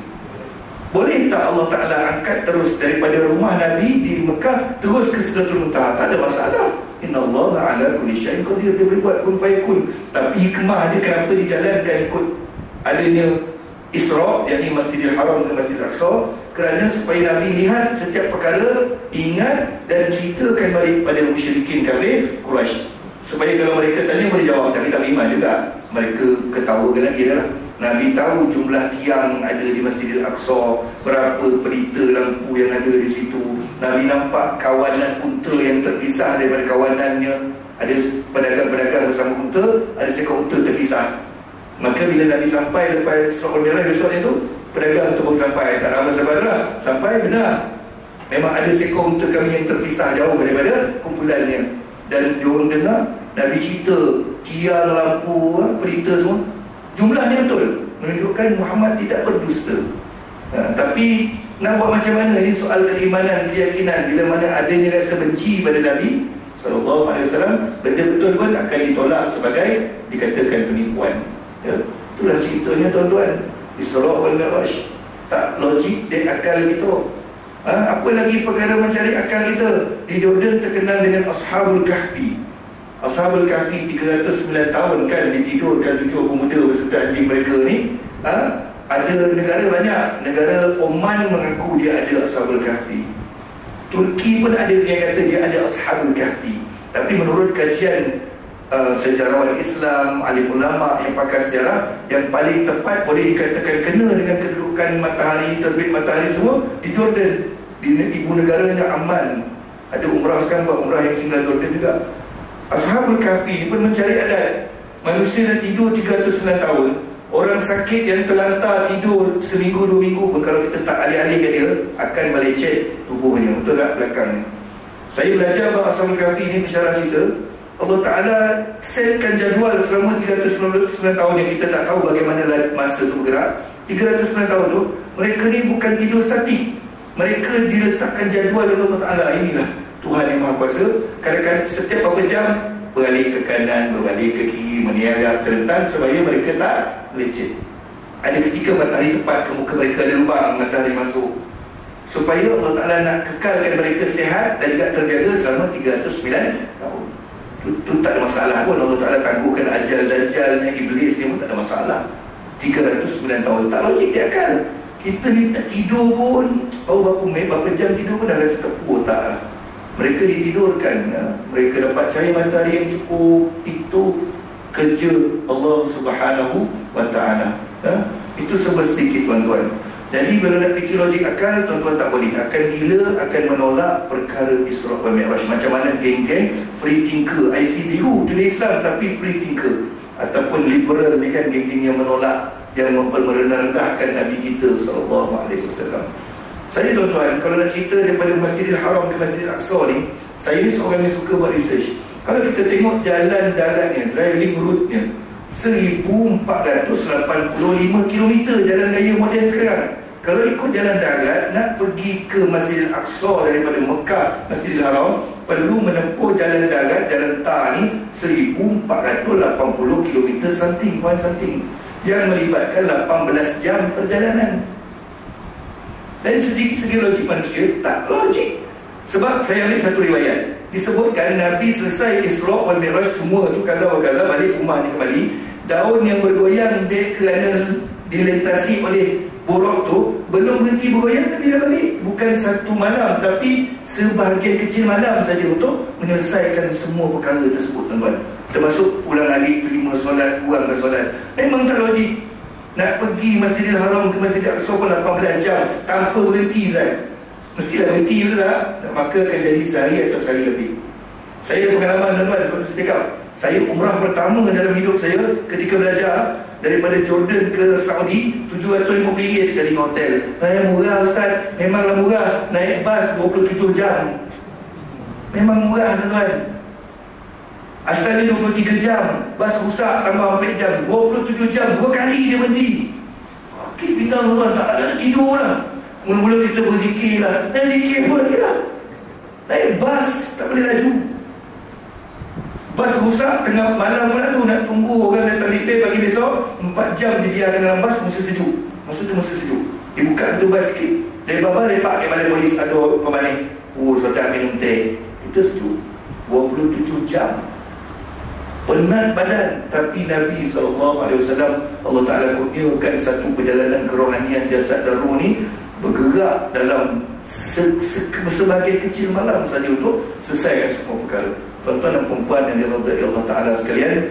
Boleh tak Allah Ta'ala angkat terus daripada rumah Nabi di Mekah terus ke Sidratul Muntaha? Tak ada masalah. Inna Allah ala kulli syai'in qadir. Dia boleh buat kun fayakun. Tapi hikmah dia kenapa dijalankan ikut adanya Isra', yakni Masjidil Haram ke Masjidil Aqsa, kerana supaya Nabi lihat setiap perkara, ingat dan ceritakan balik pada musyrikin kafir Quraisy, supaya kalau mereka tanya boleh jawab. Tapi tak iman juga, mereka ketawakan lagi adalah Nabi tahu jumlah tiang ada di Masjidil Aqsa, berapa pelita lampu yang ada di situ. Nabi nampak kawanan unta yang terpisah daripada kawanannya. Ada pedagang-pedagang bersama unta, ada seekor unta terpisah. Maka bila Nabi sampai lepas Isra' wal Mi'raj besoknya tu, pedagang tu baru sampai. Tak lama sabarlah, sampai benar, memang ada seekor unta kami yang terpisah jauh daripada kumpulannya. Dan diorang dengar Nabi cerita tiang lampu, pelita semua, jumlahnya betul, menunjukkan Muhammad tidak berdusta. Tapi nak buat macam mana, ini soal keimanan, keyakinan. Bila mana adanya rasa benci pada Nabi SAW, benda betul pun akan ditolak sebagai dikatakan penipuan. Ya, itulah ceritanya tuan-tuan. Isra wal Mi'raj tak logik di akal kita. Apa lagi perkara mencari akal kita? Di Jordan terkenal dengan Ashabul Kahfi. Ashabul Kahfi 309 tahun kan ditidurkan 7 pemuda beserta anjing mereka ni. Ada negara banyak. Negara Oman mengaku dia ada Ashabul Kahfi. Turki pun ada yang kata dia ada Ashabul Kahfi. Tapi menurut kajian sejarawan Islam, alim ulama yang pakar sejarah, yang paling tepat boleh dikatakan kena dengan kedudukan matahari, terbit matahari semua di Jordan, di ibu negaranya Amman. Ada umrah sekarang, buat umrah yang singgah Jordan juga. Ashabul Kahfi pun mencari adat. Manusia dah tidur 309 tahun. Orang sakit yang terlantar tidur seminggu 2 minggu pun, kalau kita tak alih-alihkan dia, akan melecet tubuhnya. Betul tak belakang ni? Saya belajar bahawa Ashabul Kahfi ni bersyarah cerita Allah Ta'ala setkan jadual selama 309 tahun yang kita tak tahu bagaimana masa tu bergerak. 309 tahun tu mereka ni bukan tidur statik. Mereka diletakkan jadual oleh Allah Ta'ala. Inilah Tuhan yang Maha Kuasa. Kadang-kadang setiap beberapa jam berbalik ke kanan, berbalik ke kiri, meniarap terentang supaya mereka tak lecet. Ada ketika matahari tepat ke muka mereka, ada lubang matahari masuk, supaya Allah Ta'ala nak kekalkan mereka sihat dan juga terjaga selama 309 tahun. Itu tak ada masalah pun. Allah Ta'ala tangguhkan ajal dajalnya iblis ni pun tak ada masalah. 309 tahun tak logik dia kan. Kita ni tak tidur pun, baru berapa jam tidur pun dah rasa terpur. Tak lah. Mereka ditidurkan, mereka dapat cahaya matahari yang cukup. Itu kerja Allah Subhanahu wa Ta'ala. Itu sebab sedikit tuan-tuan. Jadi bila nak fikir logik akal, tuan-tuan tak boleh. Akan gila, akan menolak perkara Isra wal Mi'raj. Macam mana geng-geng free thinker, IC biru dunia Islam tapi free thinker, ataupun liberal ni kan, geng-geng yang menolak, yang merendahkan Nabi kita SAW. Saya tuan-tuan, kalau nak cerita daripada Masjidil Haram ke Masjidil Aqsa ni, saya ni seorang yang suka buat research. Kalau kita tengok jalan daratnya, driving route-nya, 1485 km jalan raya moden sekarang. Kalau ikut jalan darat nak pergi ke Masjidil Aqsa daripada Mekah, Masjidil Haram, perlu menempuh jalan darat, jalan tar ni 1480 km something, point something, yang melibatkan 18 jam perjalanan. Dan segi logik manusia tak logik. Sebab saya ambil satu riwayat, disebutkan Nabi selesai Isra wal Mi'raj semua tu, kaza-kaza, balik rumahnya kembali. Daun yang bergoyang kerana dilintasi oleh borok tu belum berhenti bergoyang, tapi dah balik. Bukan satu malam, tapi sebahagian kecil malam saja untuk menyelesaikan semua perkara tersebut, tuan-tuan. Termasuk ulang alik, terima solat, kurangkan solat. Memang tak logik. Nak pergi Masjidil Haram ke Masjidil Aqsa pun 18 jam tanpa berhenti drive. Mestilah berhenti, betul tak? Maka akan jadi sehari atau sehari lebih. Saya ada pengalaman, tuan-tuan, sebab saya cakap, saya umrah pertama dalam hidup saya ketika belajar daripada Jordan ke Saudi, RM750 sekali hotel. Murah Ustaz, memanglah murah. Naik bas 27 jam, memang murah, tuan-tuan. Asalnya 23 jam, bas rusak tambah 4 jam, 27 jam, 2 kali dia berhenti. Okey, pinggang, tuan-tuan, tak ada tidur lah. Mula-mula kita berzikir lah, dan zikir pun lagi lah. Naik bas tak boleh laju. Bas rusak tengah malam pula tu, nak tunggu orang datang repair pagi besok, 4 jam dibiarkan dalam bas, masa sejuk. Masa tu masa sejuk. Dibuka pintu bas sikit, dari bawah lepak ke balai polis, ada pemanik. Sudah minum teh. Itu sejuk. 27 jam. Penat badan. Tapi Nabi SAW, Allah Ta'ala kurniakan satu perjalanan kerohanian jasad dan ruh ni bergerak dalam sebahagian kecil malam saja untuk selesaikan semua perkara. Tuan-tuan dan perempuan yang dirahmati Allah Ta'ala sekalian,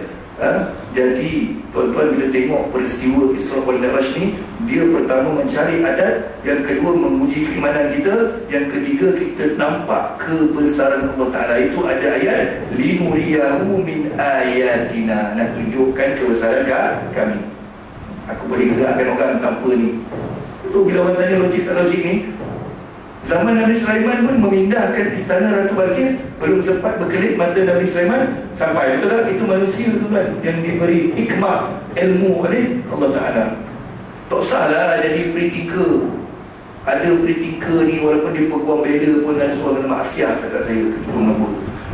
jadi tuan-tuan bila tengok peristiwa Isra wal Mi'raj ni, dia pertama mencari adat, yang kedua menguji keimanan kita, yang ketiga kita nampak kebesaran Allah Ta'ala. Itu ada ayat linuriyahu min ayatina, nak tunjukkan kebesaran kami. Aku boleh gerakkan orang tanpa ni. Itu bila orang tanya logik tak logik ni, Zaman Nabi Sulaiman pun memindahkan istana Ratu Balqis, belum sempat berkelip mata Nabi Sulaiman sampai. Betul tak? Itu manusia tuan yang diberi hikmah, ilmu oleh Allah Ta'ala. Tak usahlah jadi free thinker. Ada free thinker ni walaupun dia peguam bela pun ada seorang maksiat kat saya.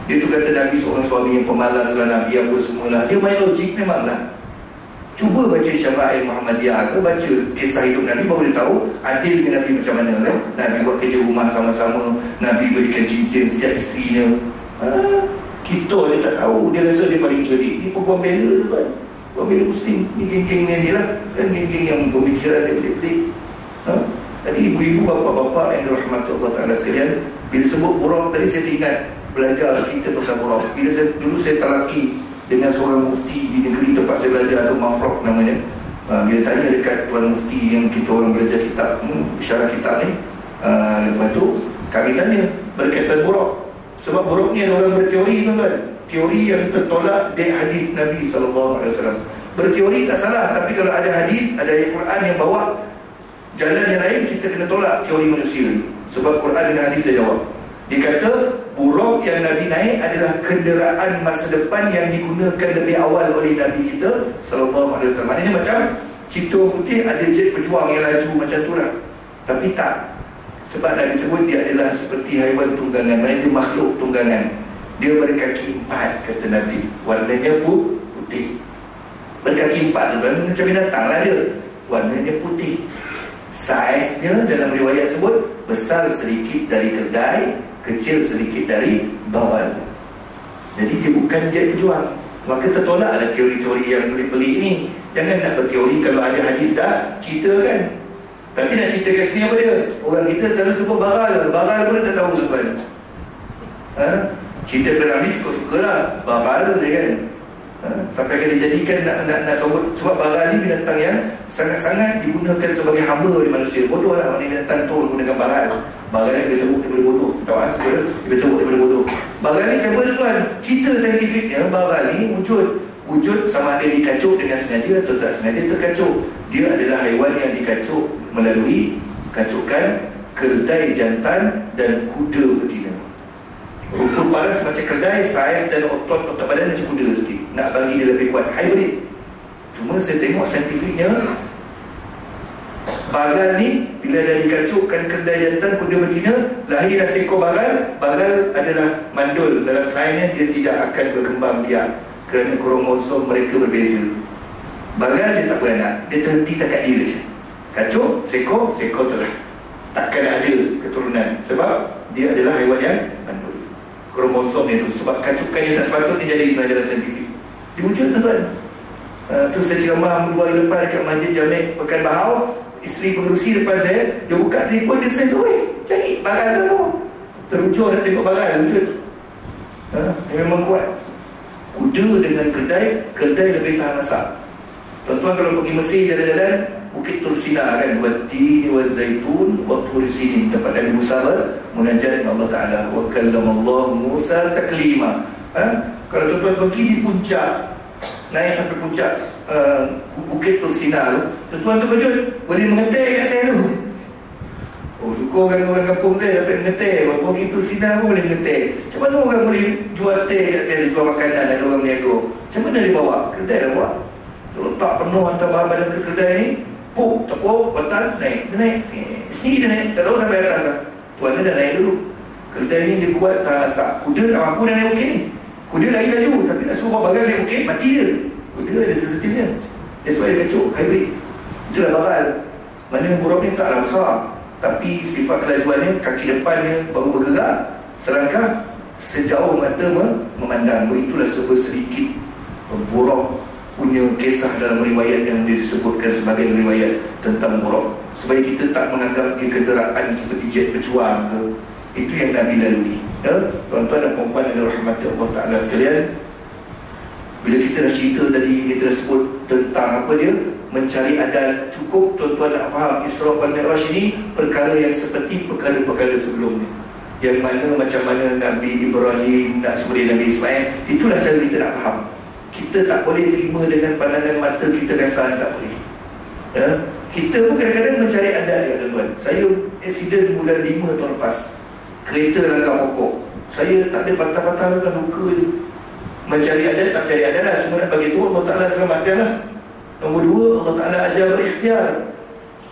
Dia tu kata Nabi seorang suami yang pemalas lah, Nabi apa semualah. Dia main logik memanglah. Cuba baca Syama'il Muhammadiyah ke, baca kisah hidup Nabi, baru dia tahu adilnya Nabi macam mana kan? Nabi buat kerja rumah sama-sama, Nabi berikan cincin setiap isterinya. Kita dia tak tahu, dia rasa dia paling cerdik. Dia peguam bela tu kan, peguam bela Muslim. Ni geng-geng ni lah, kan geng-geng yang pemikiran dia pelik-pelik. Tadi ibu-ibu, bapa-bapa yang dirahmati Allah Ta'ala sekalian, bila sebut buruk tadi saya ingat belajar cerita pasal buruk. Dulu saya talaki dengan seorang mufti di negeri tempat saya belajar tu, Mafrok namanya. Bila tanya dekat tuan mufti yang kita orang belajar kitab, syarah kitab ni, lepas tu kami tanya berkaitan buruk. Sebab buruk ni ada orang berteori tuan-tuan, teori yang tertolak dari hadis Nabi SAW. Berteori tak salah, tapi kalau ada hadis, ada ayat Quran yang bawa jalan yang lain, kita kena tolak teori manusia. Sebab Quran dan hadis dah jawab. Dia kata buruk yang Nabi naik adalah kenderaan masa depan yang digunakan lebih awal oleh Nabi kita sallallahu alaihi wasallam. Maknanya macam cerita putih ada jet berjuang yang laju macam tu lah. Tapi tak. Sebab Nabi sebut dia adalah seperti haiwan tunggangan. Maknanya dia makhluk tunggangan. Dia berkaki 4 kata Nabi. Warnanya putih. Berkaki 4 tu macam binatang lah dia. Warnanya putih. Saiznya dalam riwayat sebut besar sedikit dari keldai, kecil sedikit dari bawal. Jadi dia bukan jet berjuang. Maka tertolaklah teori-teori yang pelik-pelik ni. Jangan nak berteori kalau ada hadis dah cerita kan. Tapi nak cerita kat sini apa dia? Orang kita selalu sebut baral. Baral pun tak tahu sebenarnya. Cerita Nabi cukup suka lah baral dia kan. Sampai kena jadikan nak sebut. Sebab baral ni binatang yang sangat-sangat digunakan sebagai hamba oleh manusia. Bodoh lah maknanya binatang tu menggunakan baral. Baral ni dia teruk daripada bodoh. Tahu kan? Dia teruk daripada bodoh. Baral ni siapa tuan? Cerita saintifiknya baral ni wujud sama ada dikacuk dengan sengaja atau tak sengaja terkacuk. Dia adalah haiwan yang dikacuk melalui kacukan keldai jantan dan kuda betina. Rumput paras macam keldai, saiz dan otot badan macam kuda sikit. Nak bagi dia lebih kuat, hybrid. Cuma saya tengok saintifiknya, bagal ni bila dah dikacukkan keldai jantan kuda betina, lahirlah seekor bagal. Bagal adalah mandul. Dalam sainsnya dia tidak akan berkembang biak kerana kromosom mereka berbeza. Bagal dia tak beranak, dia terhenti takat dia je. Kacuk, seekor telah takkan ada keturunan. Sebab dia adalah haiwan yang mandul. Kromosom dia tu, sebab kacukan yang tak sepatutnya jadi secara saintifik. Dia wujud tuan-tuan. Tu saya ceramah berdua hari lepas dekat Masjid Jamek Pekan Bahau. Isteri pengerusi depan saya, dia buka telefon dia, saya tu, cari bagal tu. Terujuk nak tengok bagal, wujud. Dia memang kuat. Kuda dengan keldai lebih tahan asap. Tuan-tuan kalau pergi Mesir jalan-jalan, Bukit Tursina kan, Wati wa Zaitun wa Tur Sinin, tempat Nabi Musa munajat dengan Allah Ta'ala. Wa kallamallahu Musa taklima. Kalau tuan-tuan pergi di puncak, naik sampai puncak Bukit Tursina tu, tuan-tuan tu kejut boleh mengetik kat atas tu. Oh, syukur kan orang kampung saya dapat mengetik. Walaupun Bukit Tursina pun boleh mengetik. Macam mana orang boleh jual teh kat atas, jual makanan dan orang niaga? Macam mana dia bawa? Kedai dah buat. Letak penuh hantar bahan-bahan ke kedai ni, tepuk, batal, naik. Sini dia naik, tak tahu sampai atas lah. Tuan dia dah naik dulu. Kedai ni dia kuat tahan asap. Kuda tak mampu dah naik bukit ni. Kuda lagi laju, tapi nak suruh bawa bagal naik bukit, mati dia. Kuda ada sensitifnya. That's why dia kacuk, hybrid. Itulah bagal. Mana buruk ni taklah besar, tapi sifat kelajuannya, kaki depannya baru bergerak, selangkah sejauh mata memandang. Itulah sedikit buruk punya kisah dalam riwayat yang disebutkan sebagai riwayat tentang buruk, supaya kita tak menganggap dia kenderaan seperti jet berjuang ke. Itu yang Nabi lalui. Tuan-tuan dan puan-puan yang dirahmati Allah Ta'ala sekalian, bila kita dah cerita tadi, kita dah sebut tentang apa dia mencari adal. Cukup tuan-tuan nak faham Isra wal Mi'raj ini perkara yang seperti perkara-perkara sebelumnya, yang mana macam mana Nabi Ibrahim nak sembelih Nabi Ismail. Itulah cara kita nak faham. Kita tak boleh terima dengan pandangan mata kita rasa, tak boleh. Kita pun kadang-kadang mencari adab dia tuan-tuan. Saya aksiden bulan 5 tahun lepas. Kereta langgar pokok. Saya tak ada patah-patah dengan luka je. Mencari adat tak cari adat lah. Cuma nak bagi tahu Allah Ta'ala selamatkan lah. Nombor 2, Allah Ta'ala ajar berikhtiar.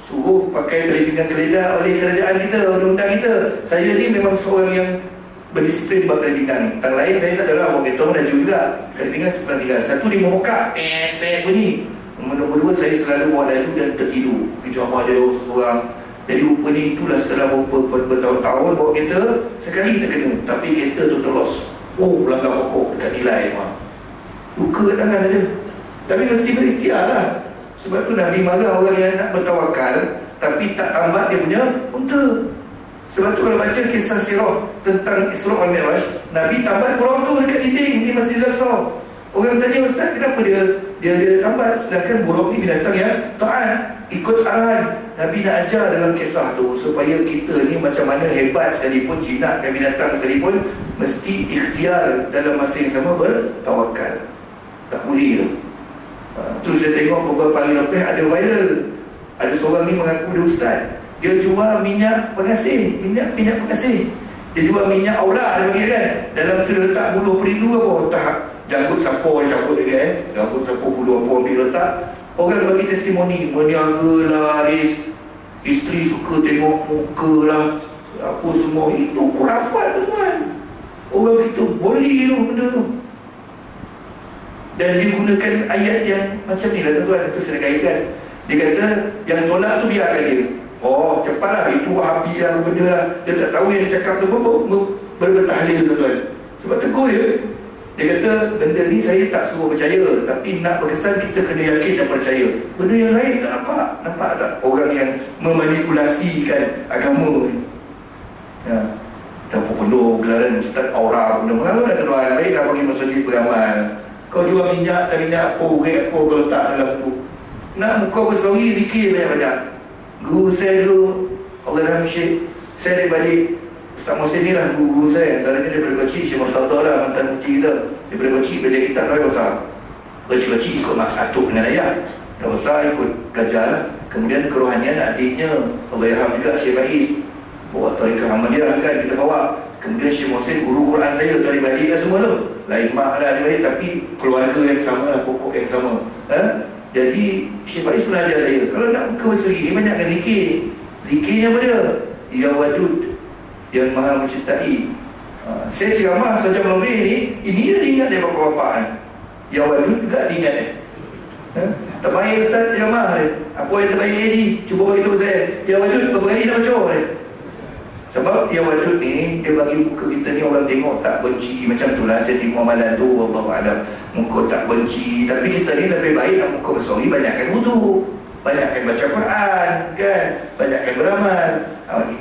Suruh pakai perlindungan keledar oleh kerajaan kita, undang-undang kita. Saya ni memang seorang yang berdisiplin buat perlindungan. Yang lain saya tak adalah. Orang kereta menaju juga. Perlindungan seperti tinggal. Satu dia memokak. Bunyi. Nombor 2, saya selalu bawa lalu dan tertidur. Kita apa ada seorang. Jadi rupanya itulah setelah bertahun-tahun bawa kereta, sekali terkena. Tapi kereta tu terlos. Oh, langgar pokok dekat nilai. Luka kat tangan ada. Tapi mesti berikhtiar lah. Sebab tu Nabi marah orang yang nak bertawakal tapi tak tambat dia punya unta. Sebab tu kalau baca kisah sirah tentang Isra wal Mi'raj, Nabi tambat burung tu dekat dinding di Masjidil Aqsa. Orang tanya, Ustaz, kenapa dia tambat? Sedangkan burung ni binatang yang taat, ikut arahan. Nabi nak ajar dalam kisah tu supaya kita ni macam mana hebat sekalipun, jinakkan binatang sekalipun, mesti ikhtiar dalam masa yang sama bertawakal. Tak boleh tu. Tu saya tengok beberapa hari lepas ada viral. Ada seorang ni mengaku dia ustaz. Dia jual minyak pengasih, minyak pengasih. Dia jual minyak aula dia bagi kan. Dalam tu dia letak buluh perindu apa, tak janggut sapo dia cabut dia janggut sapo buluh apa dia letak. Orang bagi testimoni, berniaga laris, isteri suka tengok muka lah, apa semua. Itu khurafat tuan. Orang kita boleh tu benda tu. Dan dia gunakan ayat yang macam ni lah tuan-tuan. Itu saya kaitkan. Dia kata yang tolak tu biarkan dia. Oh cepatlah, itu wahabi lah benda lah. Dia tak tahu yang dia cakap tu bertahlil tuan-tuan. Sebab tegur dia. Dia kata benda ni saya tak suruh percaya, tapi nak berkesan kita kena yakin dan percaya. Benda yang lain tak nampak. Nampak tak orang yang memanipulasikan agama ni. Ya. Dan penuh gelaran Ustaz Aura benda mengalah dah tuan. Baiklah bagi masjid beramal. Kau jual minyak, tak minyak apa, urek apa kau letak dalam tu. Nak muka bersori, zikir banyak-banyak. Guru saya dulu, Allah Syekh, saya daripada Ustaz Muhsin ni lah guru saya. Antaranya daripada kecil, Syekh Murtada lah, mantan mufti kita. Daripada kecil belajar kitab dah besar. Kecil-kecil ikut mak atuk dengan ayah. Dah besar ikut belajar lah. Kemudian kerohanian adiknya, Allah Yarham juga, Syekh Faiz. Bawa tarikah Ahmadiyah kan kita bawa. Kemudian Syekh Muhsin guru Quran saya dari balik lah semua tu. Lain mak lah dari balik, tapi keluarga yang sama lah, pokok yang sama. Jadi Syekh Faiz pun ajar saya, kalau nak buka berseri ni banyakkan zikir. Zikirnya apa dia? Ya Wadud, yang maha mencintai. Saya ceramah sejam lebih ni, ini dah diingat dari bapak-bapak ni. Ya Wadud juga diingat ni. Terbaik Ustaz ceramah ni. Apa yang terbaik ni? Cuba beritahu saya. Ya Wadud berapa kali nak baca ni? Sebab yang Wadud ni, dia bagi muka kita ni orang tengok tak benci. Macam tu lah saya tengok amalan tu, Wallahualam. Muka tak benci. Tapi kita ni lebih baik nak muka bersori, banyakkan wudu, banyakkan baca Quran kan, banyakkan beramal.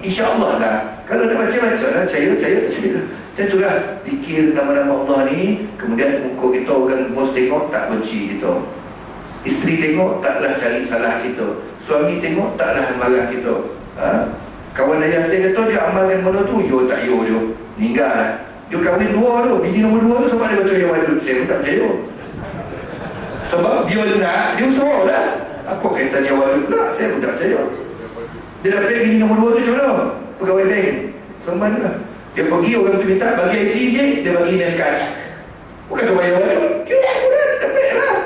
InsyaAllah lah. Kalau nak baca-baca lah, percaya macam tu lah. Fikir nama-nama Allah ni. Kemudian muka kita orang bos tengok tak benci kita. Isteri tengok taklah cari salah kita. Suami tengok taklah marah kita. Kawan ayah saya kata dia amalkan benda tu, yo tak yo dia. Meninggal lah. Dia kahwin dua tu, bini nombor 2 tu sebab dia baca yang Wadud. Saya pun tak percaya. Sebab dia nak, dia usaha lah. Apa kaitan yang Wadud tak? Saya pun tak percaya. Dia dapat bini nombor 2 tu macam mana? Pegawai bank. Semban lah. Dia pergi orang tu minta bagi IC je, dia bagi name card. Bukan sebab yang Wadud. Dia dah dapat lah.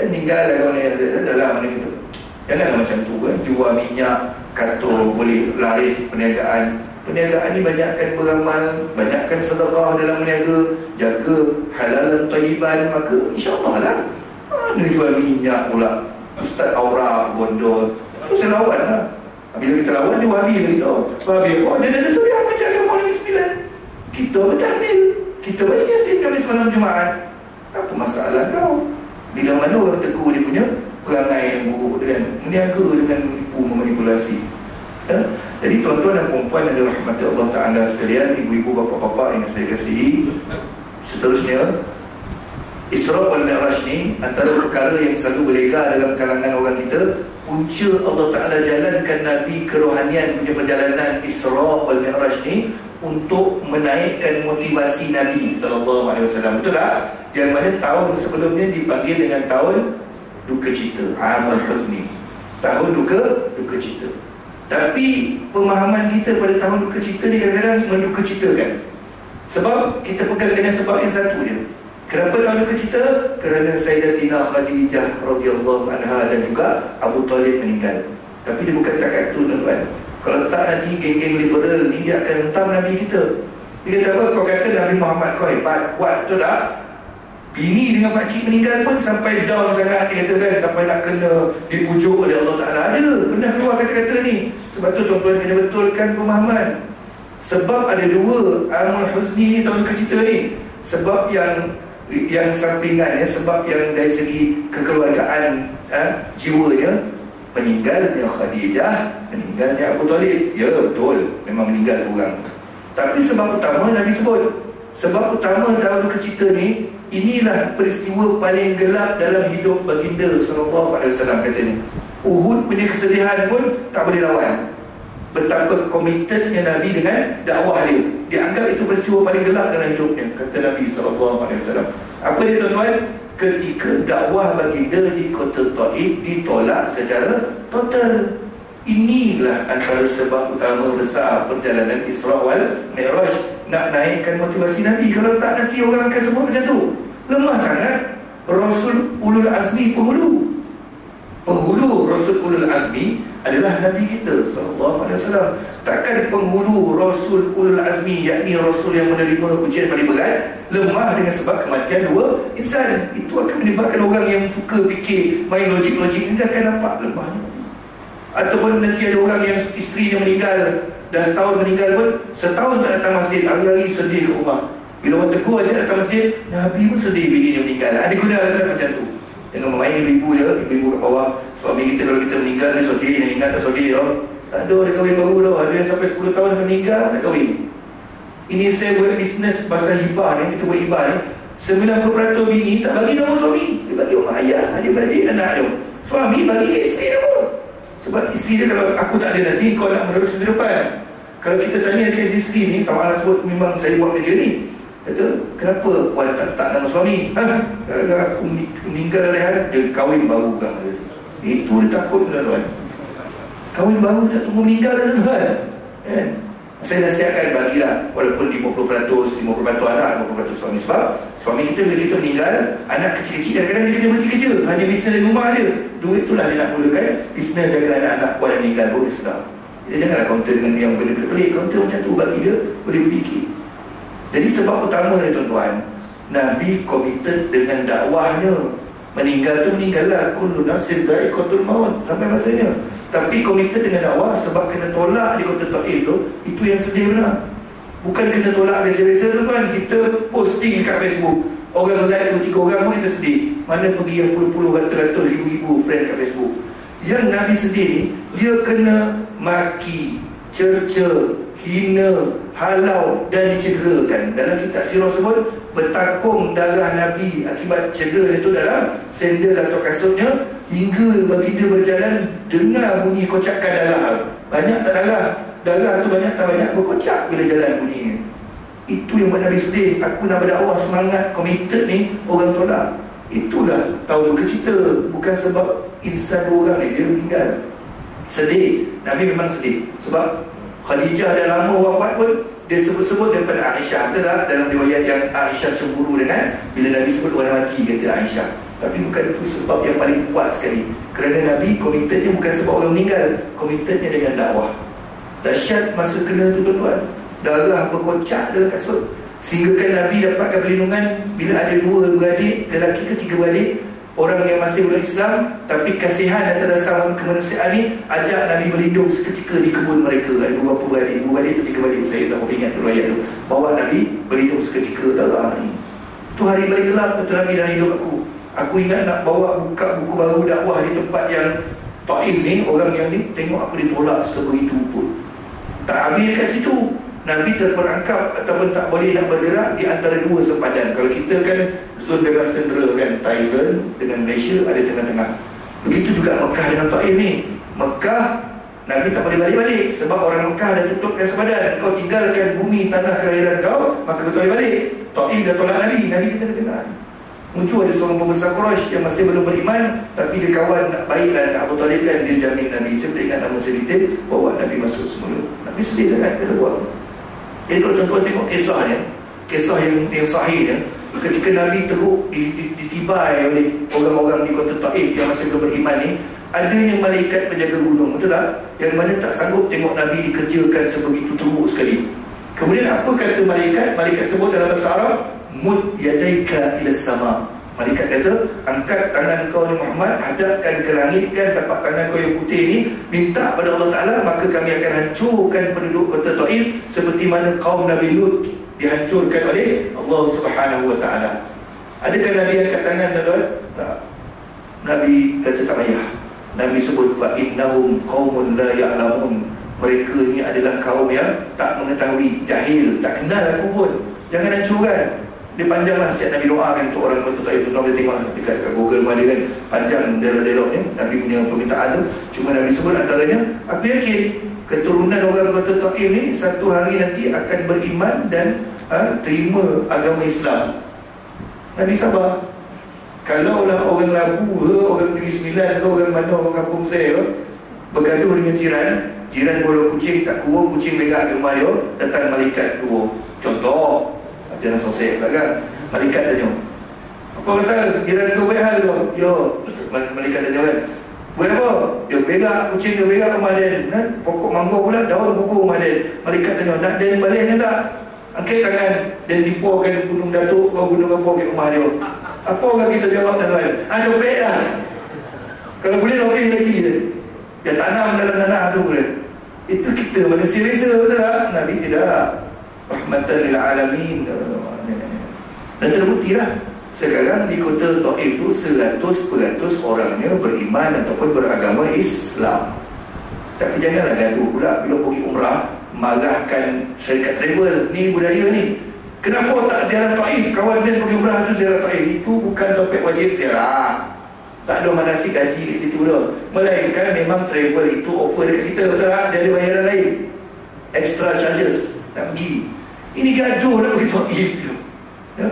Meninggal lah kawan ayah saya. Dalam benda itu. Janganlah macam tu kan. Jual minyak, kantor boleh laris perniagaan. Perniagaan ni banyakkan beramal, banyakkan sedekah dalam berniaga, jaga halal dan thayyiban, maka insyaAllah lah. Mana jual minyak pula Ustaz Aura bodoh. Itu saya lawan lah. Bila kita lawan dia wahabi lah kita. Wahabi apa? Dia tu dia baca agama Nabi 9. Kita bertahmil, kita baca Yasin Khamis malam Jumaat. Apa masalah kau? Bila mana orang tegur dia punya perangai yang buruk dengan meniaga, dengan menipu, memanipulasi. Jadi tuan-tuan dan perempuan yang dirahmati Allah Ta'ala sekalian, ibu-ibu, bapa-bapa yang saya kasihi, seterusnya Isra wal Mi'raj ni antara perkara yang selalu beredar dalam kalangan orang kita. Punca Allah Ta'ala jalankan Nabi kerohanian punya perjalanan Isra wal Mi'raj ni untuk menaikkan motivasi Nabi SAW. Betul tak? Yang mana tahun sebelumnya dipanggil dengan tahun duka cita, Amal Huzni, tahun duka cita. Tapi pemahaman kita pada tahun duka cita ni kadang-kadang menduka citakan. Sebab kita pegang dengan sebab yang satu je. Kenapa tahun duka cita? Kerana Sayyidatina Khadijah radhiyallahu anha dan juga Abu Talib meninggal. Tapi dia bukan takat tu, tuan-tuan. Kalau tak, nanti geng-geng liberal ni dia akan hentam Nabi kita. Dia kata apa? Kau kata Nabi Muhammad kau hebat, kuat, betul tak? Bini dengan pakcik meninggal pun sampai down sangat, dia kata kan, sampai nak kena dipujuk oleh Allah Ta'ala. Ada, pernah keluar kata-kata ni. Sebab tu tuan-tuan kena betulkan pemahaman. Sebab ada dua Amul Huzni ni, tahun cerita ni. Sebab yang sampingan ya, sebab yang dari segi kekeluargaan jiwanya, meninggalnya Khadijah, meninggalnya Abu Talib. Ya betul, memang meninggal orang. Tapi sebab utama Nabi sebut. Sebab utama dalam cerita ni, inilah peristiwa paling gelap dalam hidup baginda sallallahu alaihi wasallam, katanya. Uhud punya kesedihan pun tak boleh lawan. Betapa komitednya Nabi dengan dakwah dia. Dianggap itu peristiwa paling gelap dalam hidupnya, kata Nabi sallallahu alaihi wasallam. Apa dia, tuan-tuan? Ketika dakwah baginda di kota Taif ditolak secara total. Inilah antara sebab utama besar perjalanan Isra wal Mi'raj, nak naikkan motivasi Nabi. Kalau tak, nanti orang akan sebut macam tu. Lemah sangat Rasul Ulul Azmi penghulu. Penghulu Rasul Ulul Azmi adalah Nabi kita sallallahu alaihi wasallam. Takkan penghulu Rasul Ulul Azmi, yakni Rasul yang menerima ujian paling berat, lemah dengan sebab kematian dua insan. Itu akan menyebabkan orang yang suka fikir main logik-logik, dia akan nampak lemahnya. Ataupun nanti ada orang yang isterinya meninggal, dah setahun meninggal pun, setahun tak datang masjid, hari-hari sedih ke rumah. Bila orang tegur aja datang masjid, Nabi pun sedih bini dia meninggal. Ada guna rasa macam tu. Jangan main ibu-ibu je, ibu-ibu kat bawah. Suami kita kalau kita meninggal dia sedih, yang ingat tak sedih tau. Tak ada, dia kahwin baru tau. Ada yang sampai 10 tahun meninggal tak kahwin. Ini saya buat bisnes pasal hibah ni, kita buat hibah ni. 90% bini tak bagi nama suami, dia bagi orang ayah, adik-beradik, anak dia. Suami bagi ke isteri dia pun. Sebab isteri dia, kalau aku tak ada nanti, kau nak menerus ke depan. Kalau kita tanya dekat isteri ni, tak malah sebut memang saya buat kerja ni. Kata, kenapa Wan tak nama suami? Aku meninggal lehan, dia kahwin baru kan. Itu dia takut, tuan-tuan. Kahwin baru tak tunggu meninggal, tuan-tuan. Kan? Saya nasihatkan, bagilah walaupun 50% anak, 50% suami. Sebab suami kita bila kita meninggal, anak kecil-kecil kadang-kadang dia kena berhenti kerja, hanya bisnes dari rumah dia. Duit itulah dia nak mulakan bisnes jaga anak-anak puan yang meninggal pun dia sedar. Dia janganlah counter dengan yang benda pelik, counter macam tu bagi dia boleh berfikir. Jadi sebab utama ni, tuan-tuan, Nabi komited dengan dakwahnya. Meninggal tu meninggallah, kullu nafsin dha'iqatul maut, sampai masanya. Tapi komited dengan dakwah sebab kena tolak di kota Taif tu, itu yang sedih benar. Bukan kena tolak biasa-biasa, tuan-tuan. Kita posting dekat Facebook, orang like 2-3 orang pun kita sedih. Mana pergi yang puluh-puluh, ratus-ratus, ribu-ribu friend kat Facebook. Yang Nabi sedih ni, dia kena maki, cerca, hina, halau dan dicederakan. Dalam kitab sirah sebut, bertakung darah Nabi akibat cedera itu dalam sendal atau kasutnya, hingga baginda berjalan dengar bunyi kocakan darah. Banyak tak darah? Darah tu banyak tak banyak, berkocak bila jalan bunyinya. Itu yang buat Nabi sedih. Aku nak berdakwah semangat, komited ni, orang tolak. Itulah tahun duka cita. Bukan sebab insan orang ni dia meninggal. Sedih. Nabi memang sedih. Sebab Khadijah dah lama wafat pun, dia sebut-sebut daripada Aisyah. Betul tak? Dalam riwayat yang Aisyah cemburu dengan bila Nabi sebut orang mati, kata Aisyah. Tapi bukan itu sebab yang paling kuat sekali. Kerana Nabi komitednya bukan sebab orang meninggal, komitednya dengan dakwah. Dahsyat masa kena tu, tuan-tuan. Darah berkocak dalam kasut. Sehingga kan Nabi dapatkan perlindungan bila ada 2 beradik, lelaki ke 3 beradik, orang yang masih belum Islam, tapi kasihan dan terasa kemanusiaan ni, ajak Nabi berlindung seketika di kebun mereka. Ada beberapa beradik, 2 beradik atau 3 beradik, saya tak boleh ingat riwayat tu. Bawa Nabi berlindung seketika darah ni. Itu hari paling gelap kata Nabi dalam hidup aku. Aku ingat nak bawa buka buku baru dakwah di tempat yang Taif ni, orang yang ni tengok aku ditolak sebegitu pun. Tak habis dekat situ, Nabi terperangkap ataupun tak boleh nak bergerak di antara 2 sempadan. Kalau kita kan zon bebas tentera kan, Thailand dengan Malaysia ada tengah-tengah. Begitu juga Mekah dengan Taif ni. Mekah Nabi tak boleh balik-balik sebab orang Mekah dah tutupkan sempadan. Kau tinggalkan bumi tanah kelahiran kau, maka kau boleh balik. Taif dah tolak Nabi di tengah-tengah. Muncul ada seorang pembesar Quraisy yang masih belum beriman, tapi dia kawan nak baiklah nak Abu Talib kan, dia jamin Nabi. Saya tak ingat nama sedikit, bawa Nabi masuk semula. Nabi sedih sangat kata buat. Jadi kalau tuan-tuan tengok kisahnya, kisah yang sahihnya, ketika Nabi teruk ditibai oleh orang-orang di kota Taif yang masih belum beriman ni, adanya malaikat penjaga gunung, betul tak? Yang mana tak sanggup tengok Nabi dikerjakan sebegitu teruk sekali. Kemudian apa kata malaikat? Malaikat sebut dalam bahasa Arab, mud yadaika ila sama. Malaikat kata, angkat tangan kau ni Muhammad, hadapkan ke langit, kan tapak tangan kau yang putih ni, minta pada Allah Ta'ala, maka kami akan hancurkan penduduk kota Taif seperti mana kaum Nabi Lut dihancurkan oleh Allah Subhanahu Wa Ta'ala. Adakah Nabi angkat tangan, tuan-tuan? Tak. Nabi kata tak payah. Nabi sebut fa innahum qaumun la ya'lamun. Mereka ni adalah kaum yang tak mengetahui, jahil, tak kenal aku pun. Jangan hancurkan. Dia panjanglah siap Nabi doakan untuk orang kota Taif. Tuan boleh tengok dekat Google mana kan, panjang dialog-dialognya Nabi punya permintaan tu. Cuma Nabi sebut antaranya, aku yakin keturunan orang kota Taif ni satu hari nanti akan beriman dan terima agama Islam. Nabi sabar. Kalaulah orang Labu ke, orang Negeri Sembilan ke, orang mana, orang kampung saya bergaduh dengan jiran bola kucing tak kurung, kucing berak ke rumah dia, datang malaikat kurung. Contoh, jangan sosek pula kan. Malaikat tanya, apa pasal jiran kau buat hal tu? Yo, malaikat tanya kan, buat apa? Dia berak, kucing dia berak rumah dia, kan? Pokok mangga pula, daun gugur rumah dia. Malaikat tanya, nak dia balik ni tak? Angkat tangan, dia tipukan gunung Datuk ke gunung apa ke rumah dia. Apa orang kita jawab, tuan-tuan? Copet lah. Kalau boleh lebih lagi dia tanam dalam tanah tu boleh. Itu kita manusia biasa, betul tak? Nabi tidak. Rahmatan lil alamin. Dan terbukti lah, sekarang di kota Taif tu 100% orangnya beriman ataupun beragama Islam. Tapi janganlah gaduh pula bila pergi umrah marahkan syarikat travel ni, budaya ni. Kenapa tak ziarah Taif? Kawan dia pergi umrah tu ziarah Taif. Itu bukan topik wajib ziarah. Tak ada manasik haji kat situ dah. Melainkan memang travel itu offer dekat kita, betul tak? Dia ada bayaran lain, extra charges nak pergi. Ini gaduh nak pergi Taif ya?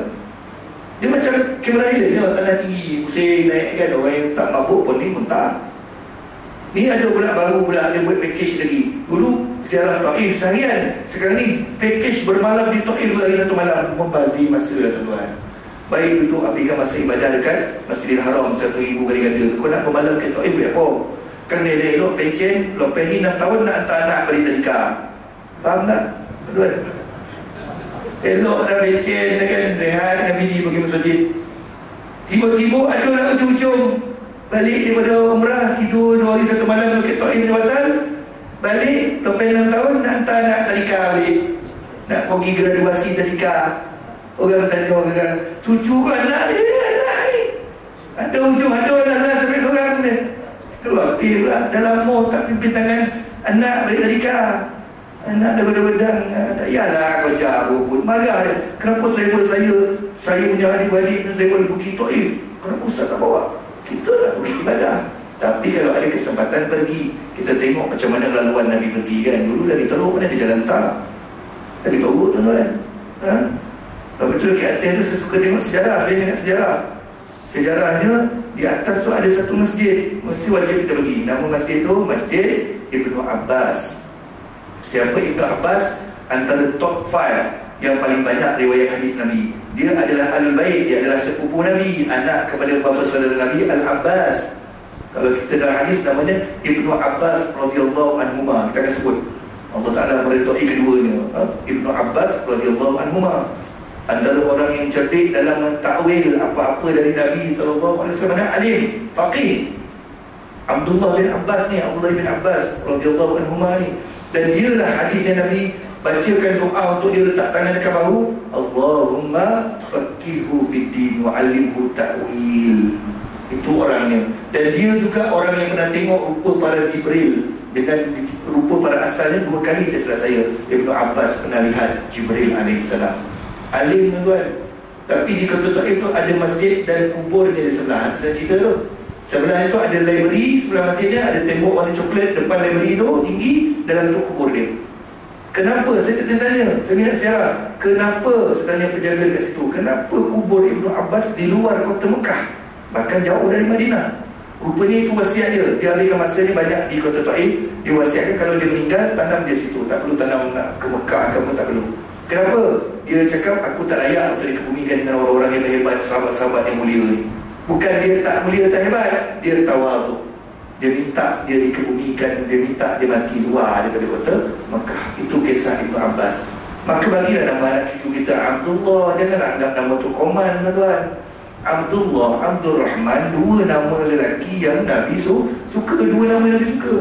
Dia macam kamera hilang ya, tanah tinggi, pusing naik kan. Orang yang tak mabuk pun ni muntah. Ni ada pula baru pula ada buat package lagi. Dulu ziarah Taif seharian, sekarang ni package bermalam di Taif lagi satu malam. Membazir masa lah tuan-tuan. Baik duduk habiskan masa ibadah dekat Masjidil Haram 1,000 kali ganda. Kau nak bermalam ke Taif buat apa? Kan dia elok pencen, lepas ni 6 tahun nak hantar anak balik tadika. Faham tak? Tuan? Elok dah pencen kan, rehat dengan bini pergi masjid. Tiba-tiba ada lah ujung-ujung balik daripada umrah, tidur 2 hari 1 malam dekat Taif ni pasal balik, lepas 6 tahun nak hantar anak tadika balik, nak pergi graduasi tadika. Orang tanya orang, cucu ke anak ni? Ada ujung, ada anak sampai seorang ni. Keluar pula dalam mall tak pimpin tangan anak balik tadika. Anak dah bedang, tak yalah kau jauh pun. Marah dia. Kenapa travel saya punya adik-adik travel pergi Taif? Kenapa ustaz tak bawa? Kita nak pergi ibadah. Tapi kalau ada kesempatan pergi, kita tengok macam mana laluan Nabi pergi kan. Dulu dari Teluk mana dia jalan tak. Tadi bawa tuan-tuan. Betul ke atas tu saya suka tengok sejarah. Saya ingat sejarah. Sejarahnya di atas tu ada satu masjid. Mesti wajib kita pergi. Nama masjid tu Masjid Ibnu Abbas. Siapa Ibnu Abbas? Antara top 5 yang paling banyak riwayat hadis Nabi. Dia adalah Al-Bait, dia adalah sepupu Nabi, anak kepada bapa saudara Nabi Al-Abbas. Kalau kita dalam hadis namanya Ibnu Abbas radhiyallahu anhuma, kita akan sebut Allah Ta'ala meridai keduanya. Ibnu Abbas radhiyallahu anhuma antara orang yang cerdik dalam mentakwil apa-apa dari Nabi SAW. Alim, faqih. Abdullah bin Abbas ni, Abdullah bin Abbas radhiyallahu anhuma ni. Dan dialah hadis yang Nabi bacakan doa untuk dia letak tangan dekat bahu, Allahumma faqihhu fid din wa 'allimhu ta'wil. Itu orangnya. Dan dia juga orang yang pernah tengok rupa para Jibril. Dengan rupa para asalnya 2 kali tersalah saya. Ibnu Abbas pernah lihat Jibril alaihissalam. Alim tuan. Tapi di kota Taif itu ada masjid dan kubur dia di sebelah. Saya cerita tu. Sebelah itu ada library, sebelah masjidnya ada tembok warna coklat, depan library tu tinggi, dalam tu kubur dia. Kenapa? Saya tanya. Saya minat sejarah. kenapa, saya tanya penjaga dekat situ, kenapa kubur Ibnu Abbas di luar kota Mekah, bahkan jauh dari Madinah? Rupanya itu wasiat dia. Dia habiskan masa ni banyak di kota Taif. Dia wasiatkan kalau dia meninggal, tanam dia situ. Tak perlu tanam nak ke Mekah, kamu tak perlu. Kenapa? Dia cakap, aku tak layak untuk dikebumikan dengan orang-orang yang hebat, sahabat-sahabat yang mulia ni. Bukan dia tak mulia, tak hebat, dia tawaduk. Dia minta dia dikebumikan, dia minta dia mati luar daripada kota Mekah. Itu kisah Ibnu Abbas. Maka bagilah nama anak cucu kita Abdullah. Jangan anggap nama tu koman, tuan. Abdullah, Abdul Rahman, dua nama lelaki yang Nabi suka, dua nama yang Nabi suka.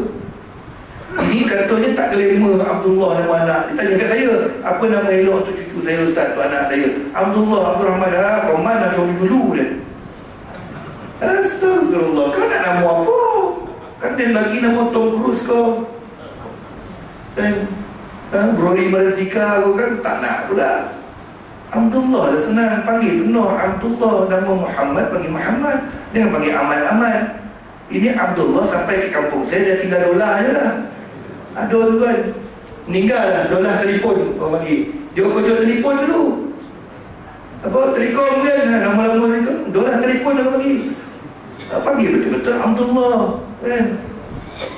Ini katanya tak glamour Abdullah nama anak. Dia tanya kat saya, apa nama elok untuk cucu saya, ustaz, tu anak saya? Abdullah, Abdul Rahman. Koman nak cari dulu dia. Astagfirullah, kau nak nama apa? Kan dia bagi nama Tom Cruise kau. Brody Maratika kau kan tak nak pula. Abdullah dah senang, panggil penuh Abdullah. Nama Muhammad panggil Muhammad, jangan panggil Ahmad. Ini Abdullah sampai ke kampung saya, dia tinggal dolar je lah. Aduh tuan, meninggal lah, dolar telefon orang panggil. Dia kerja telefon dulu, apa, telekom kan, nama-nama itu dolar telefon orang panggil. Panggil betul-betul Abdullah kan.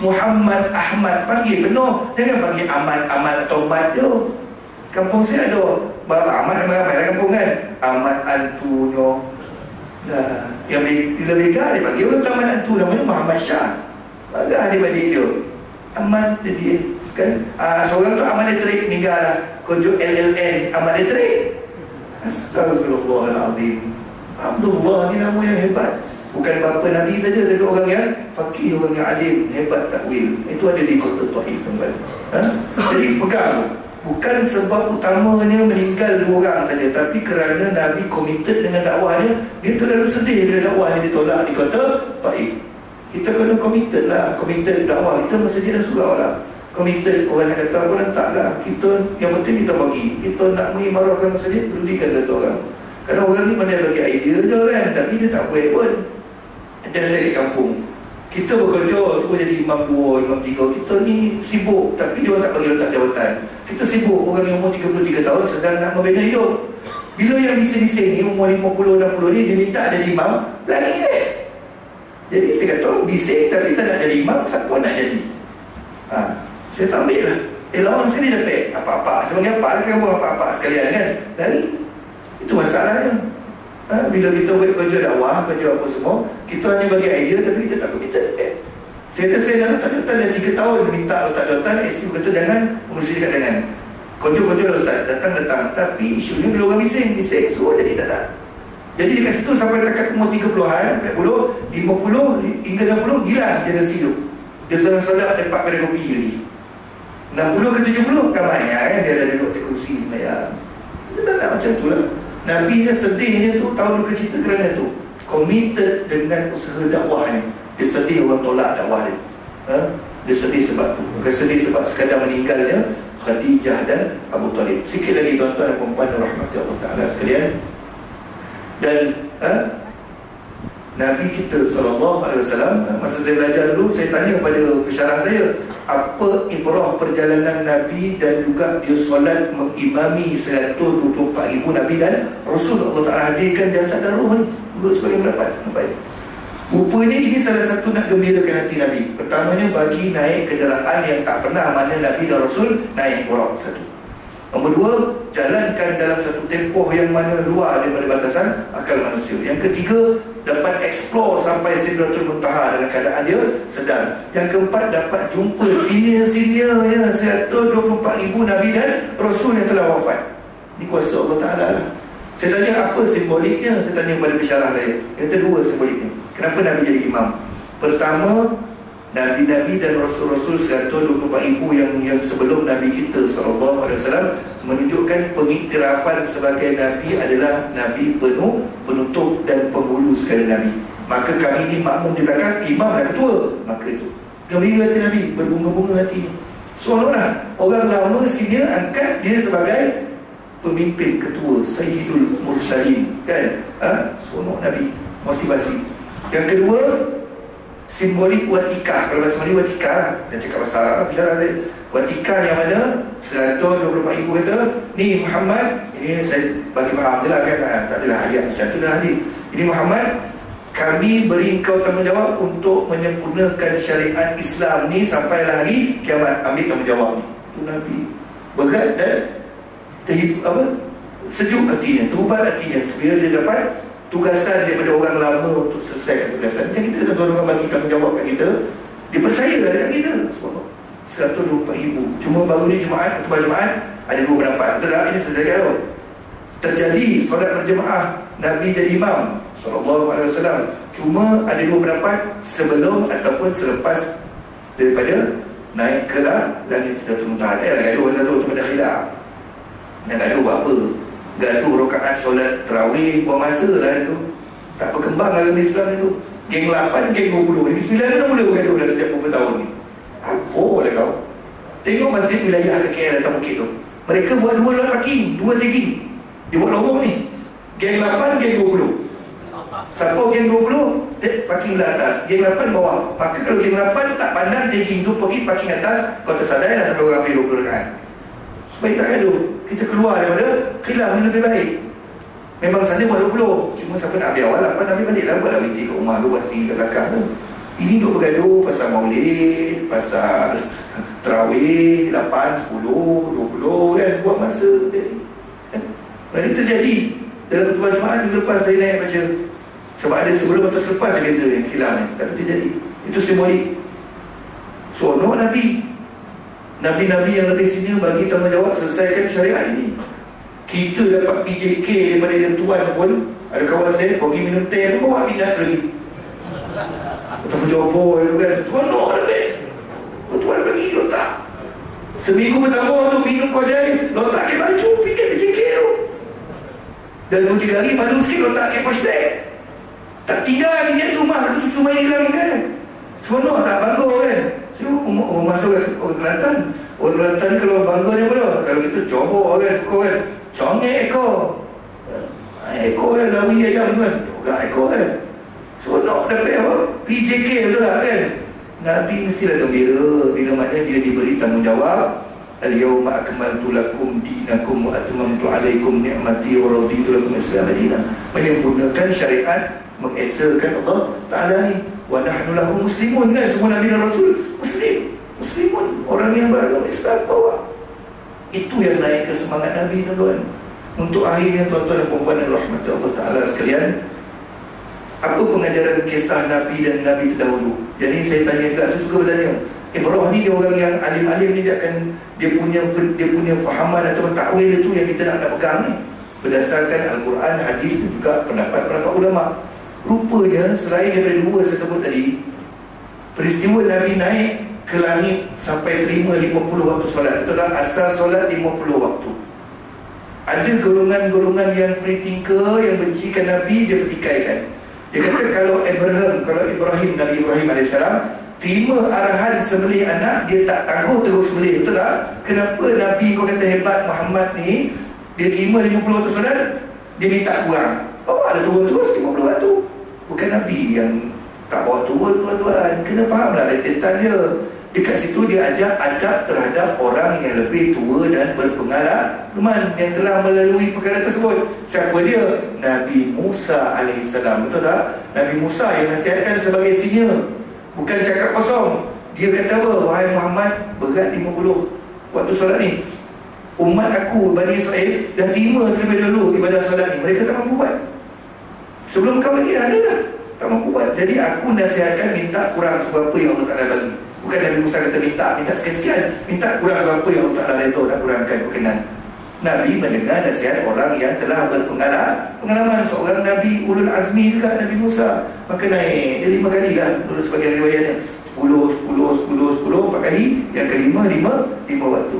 Muhammad, Ahmad, panggil penuh. Jangan panggil Ahmad atau Mat tu. Kampung saya ada Ahmad ramai-ramai dalam kampung kan. Ahmad Antunyo. Yang bila bega dia panggil orang Ahmad Antu, namanya Muhammad Shah. Bagah adik-adik dia Ahmad jadi kan. Seorang tu Ahmad Letrik, meninggal lah, kunjuk LLN Ahmad Letrik. Astagfirullahalazim. Abdullah ni nama yang hebat. Bukan bapa Nabi saja, tapi orang yang faqih, orang yang alim, hebat takwil. Itu ada di kota Taif, tuan. Jadi pegang, bukan sebab utamanya meninggal dua orang saja, tapi kerana Nabi komited dengan dakwahnya. Dia terlalu sedih bila dakwahnya ditolak di kota Taif. Kita kena komited lah, komited dakwah kita masjid dan surau lah. Komited, orang nak kata apa tak lah. Kita, yang penting kita bagi. Kita nak mengimarahkan masjid, pedulikan kata orang. Kerana orang ni pandai bagi idea je kan, tapi dia tak buat pun. Dan saya di kampung, kita bekerja semua jadi imam 2, imam 3. Kita ni sibuk, tapi dia tak bagi letak jawatan. Kita sibuk, orang yang umur 33 tahun sedang nak membina hidup. Bila yang bising-bising ni, umur 50-60 ni, dia minta jadi imam, lagi deh. Jadi saya kata, bising tapi tak nak jadi imam, siapa nak jadi? Saya tak ambil lah. Lawan sekali dapat apa-apa. Sebenarnya apa lah kamu apa-apa sekalian kan. Lari. Itu masalahnya. Bila kita buat kerja dakwah, kerja apa semua, kita hanya bagi idea tapi kita tak komited. Saya kata saya dah letak jawatan dah 3 tahun minta letak jawatan. SQ kata jangan, pengurusi dekat jangan. Kerja-kerja lah ustaz, datang-datang. Tapi isunya bila orang bising semua jadi tak ada. Jadi dekat situ sampai dekat umur 30-an, 40, 50 hingga 60 hilang generasi tu. Dia saudara-saudara ada 4 kedai kopi lagi. 60 ke 70 ramai kan, dia ada duduk di kursi semayang. Kita tak nak macam tu lah. Nabi dia sedihnya tu, tahu duka cerita kerana tu committed dengan usaha dakwahnya. Dia sedih orang tolak dakwah dia. Dia sedih sebab tu. Bukan sedih sebab sekadar meninggalnya Khadijah dan Abu Talib. Sikit lagi tuan-tuan dan puan-puan rahmati Allah Ta'ala sekalian. Dan Nabi kita SAW, masa saya belajar dulu, saya tanya kepada pensyarah saya, apa ibrah perjalanan Nabi dan juga dia solat mengimami 124,000 Nabi dan Rasul. Allah Ta'ala hadirkan jasad dan ruh ni dulu sebagai pendapat. Rupanya ini salah satu nak gembirakan hati Nabi. Pertamanya bagi naik kenderaan yang tak pernah mana Nabi dan Rasul naik borak satu. Nombor 2, jalankan dalam satu tempoh yang mana luar daripada batasan akal manusia. Yang ketiga, dapat explore sampai Sidratul Muntaha dalam keadaan dia sedang. Yang keempat, dapat jumpa senior-seniornya 124,000 Nabi dan Rasul yang telah wafat. Ini kuasa Allah Ta'ala. Saya tanya apa simboliknya? Saya tanya kepada pensyarah saya. Yang kedua simboliknya, kenapa Nabi jadi imam? Pertama, Nabi-Nabi dan Rasul-Rasul 124,000 yang sebelum Nabi kita SAW menunjukkan pengiktirafan sebagai Nabi adalah Nabi penutup dan penghulu segala Nabi. Maka kami ni makmum di belakang, imam dan ketua. Maka itu gembira hati Nabi, berbunga-bunga hati. Seolah-olah orang lama senior angkat dia sebagai pemimpin ketua, Sayyidul Mursalin kan? Seronok Nabi, motivasi. Yang kedua, simbolik watikah. Kalau bahasa Melayu watikah, dia cakap bahasa Arab, bicara saya. Vatikan yang mana 124,000 kata, ni Muhammad, ini saya bagi faham je lah kan, tak adalah ayat macam tu dah hadis. Ini Muhammad, kami beri kau tanggungjawab untuk menyempurnakan syariat Islam ni sampai hari kiamat. Ambil tanggungjawab ni. Itu Nabi berat dan sejuk hatinya, terubat hatinya bila dia dapat tugasan daripada orang lama untuk selesaikan tugasan. Macam kita tuan-tuan bagi tanggungjawab kat kita, dia percaya dekat kita. Sebab 124,000. Cuma baru ni Jumaat, khutbah Jumaat ada dua pendapat. Betul tak? Ini selesai kalau terjadi solat berjemaah, Nabi jadi imam SAW. Cuma ada dua pendapat, sebelum ataupun selepas daripada naik ke langit Sidratul Muntaha. Gaduh pasal tu pada khilaf. Nak gaduh buat apa? Gaduh rakaat solat tarawih buang masa lah itu. Tak berkembang agama Islam itu. Geng 8, geng 20. Geng 9 mana mula bergaduh dah sejak beberapa tahun ni. Apa lah kau? Tengok masjid wilayah ke KL atau Bukit tu. Mereka buat dua lot parking, dua tagging. Dia buat lorong ni. Geng 8, geng 20. Siapa geng 20? Parking belah atas. Geng 8 bawah. Maka kalau geng 8 tak pandang tagging tu, pergi parking atas, kau tersadai lah sampai orang ambil 20 rekaan. Supaya tak gaduh. Kita keluar daripada khilaf yang lebih baik. Memang sana buat 20. Cuma siapa nak ambil awal 8, ambil balik lah. Buatlah binti kat rumah tu, buat sendiri kat belakang tu. Ini duk bergaduh pasal maulid, pasal tarawih 8, 10, 20 kan, buat masa kan? Dan ini terjadi dalam khutbah Jumaat minggu lepas saya naik baca. Sebab ada sebelum atau selepas ada beza yang khilaf ni. Tapi terjadi. Itu simbolik. Seronok Nabi. Nabi-Nabi yang lebih senior bagi tanggungjawab selesaikan syariat ini. Kita dapat PJK daripada yang tuan pun. Ada kawan saya pergi minum teh, bawa minat lagi. Atau jawab itu kan, seronok Nabi. Tuan bagi letak. Seminggu pertama tu minum kodai, letak ke baju, fikir PJK tu. Dan 2-3 hari malu sikit letak ke pushback. Tak tinggal dia rumah ke cucu main hilang kan. Seronok tak bangga kan. Saya masuk orang Kelantan. Orang Kelantan kalau bangga ni apa? Kalau kita Johor kan, suka kan, congek ekor. Ekor dah lawi ayam kan, togak ekor kan. Seronok dapat apa? PJK betul lah kan. Nabi mestilah gembira bila mana dia diberi tanggungjawab. Al-yawma akmaltu lakum dinakum wa atmamtu alaikum ni'mati wa raditu lakum Islam madinah. Menyempurnakan syariat, mengesakan Allah Ta'ala ni. Wa nahnu lahu muslimun kan. Semua Nabi dan Rasul Muslimun, orang yang beragama Islam bawa. Itu yang naikkan semangat Nabi tuan-tuan. Untuk akhirnya tuan-tuan dan puan-puan dan rahmat Allah Ta'ala sekalian, apa pengajaran kisah Nabi dan Nabi terdahulu? Jadi saya tanya juga, saya suka bertanya, Ibrahim ni dia orang yang alim-alim ni, dia punya fahaman atau takwil itu yang kita nak pegang ni berdasarkan Al-Quran, hadis dan juga pendapat ulama. Rupanya selain daripada dua saya sebut tadi, peristiwa Nabi naik ke langit sampai terima 50 waktu solat. Betul tak? Asal solat 50 waktu. Ada golongan-golongan yang free thinker yang bencikan Nabi, dia pertikaikan. Dia kata kalau Ibrahim, Nabi Ibrahim AS terima arahan sembelih anak, dia tak tahu terus sembelih. Betul tak? Kenapa Nabi kau kata hebat Muhammad ni, dia terima 50 waktu solat, dia minta kurang? Oh, ada turun terus 50 waktu. Bukan Nabi yang tak bawa turun tuan-tuan. Kena fahamlah rentetan dia. Dekat situ dia ajar adab terhadap orang yang lebih tua dan berpengalaman yang telah melalui perkara tersebut. Siapa dia? Nabi Musa AS. Betul tak? Nabi Musa yang nasihatkan sebagai senior. Bukan cakap kosong. Dia kata apa? Wahai Muhammad, berat 50 waktu solat ni. Umat aku, Bani Israel, dah terima terlebih dahulu ibadah solat ni. Mereka tak mampu buat. Sebelum kau lagi ada tak? Tak mampu buat. Jadi aku nasihatkan minta kurang seberapa yang Allah Ta'ala bagi. Bukan Nabi Musa kata minta sekian-sekian. Minta kurang berapa yang Allah Ta'ala itu nak kurangkan berkenan. Nabi mendengar nasihat orang yang telah berpengalaman. Seorang Nabi Ulul Azmi juga Nabi Musa. Maka naik dia 5 kali lah menurut sebagian riwayatnya. 10, 4 kali. Yang kelima 5 waktu.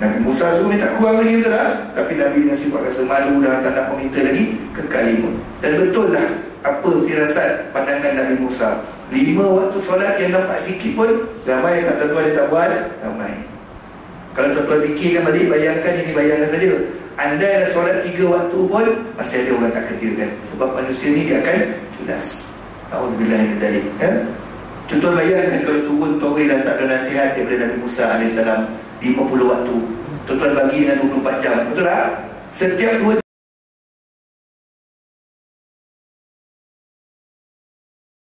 Nabi Musa suruh minta kurang lagi, betul tak? Tapi Nabi nasib rasa malu dah, tak nak meminta lagi, kekal 5. Dan betul lah apa firasat pandangan Nabi Musa. 5 waktu solat yang nampak sikit pun ramai tak tuan-tuan dia tak buat, ramai. Kalau tuan-tuan fikirkan balik, bayangkan ini, bayangkan saja. Andai ada solat 3 waktu pun masih ada orang tak kerjakan. Sebab manusia ni dia akan culas. Alhamdulillah min dzalik. Tuan-tuan bayangkan kalau turun Toril dan tak ada nasihat daripada Nabi Musa AS 50 waktu. Tuan-tuan bagi dengan 24 jam. Betul tak? Setiap 2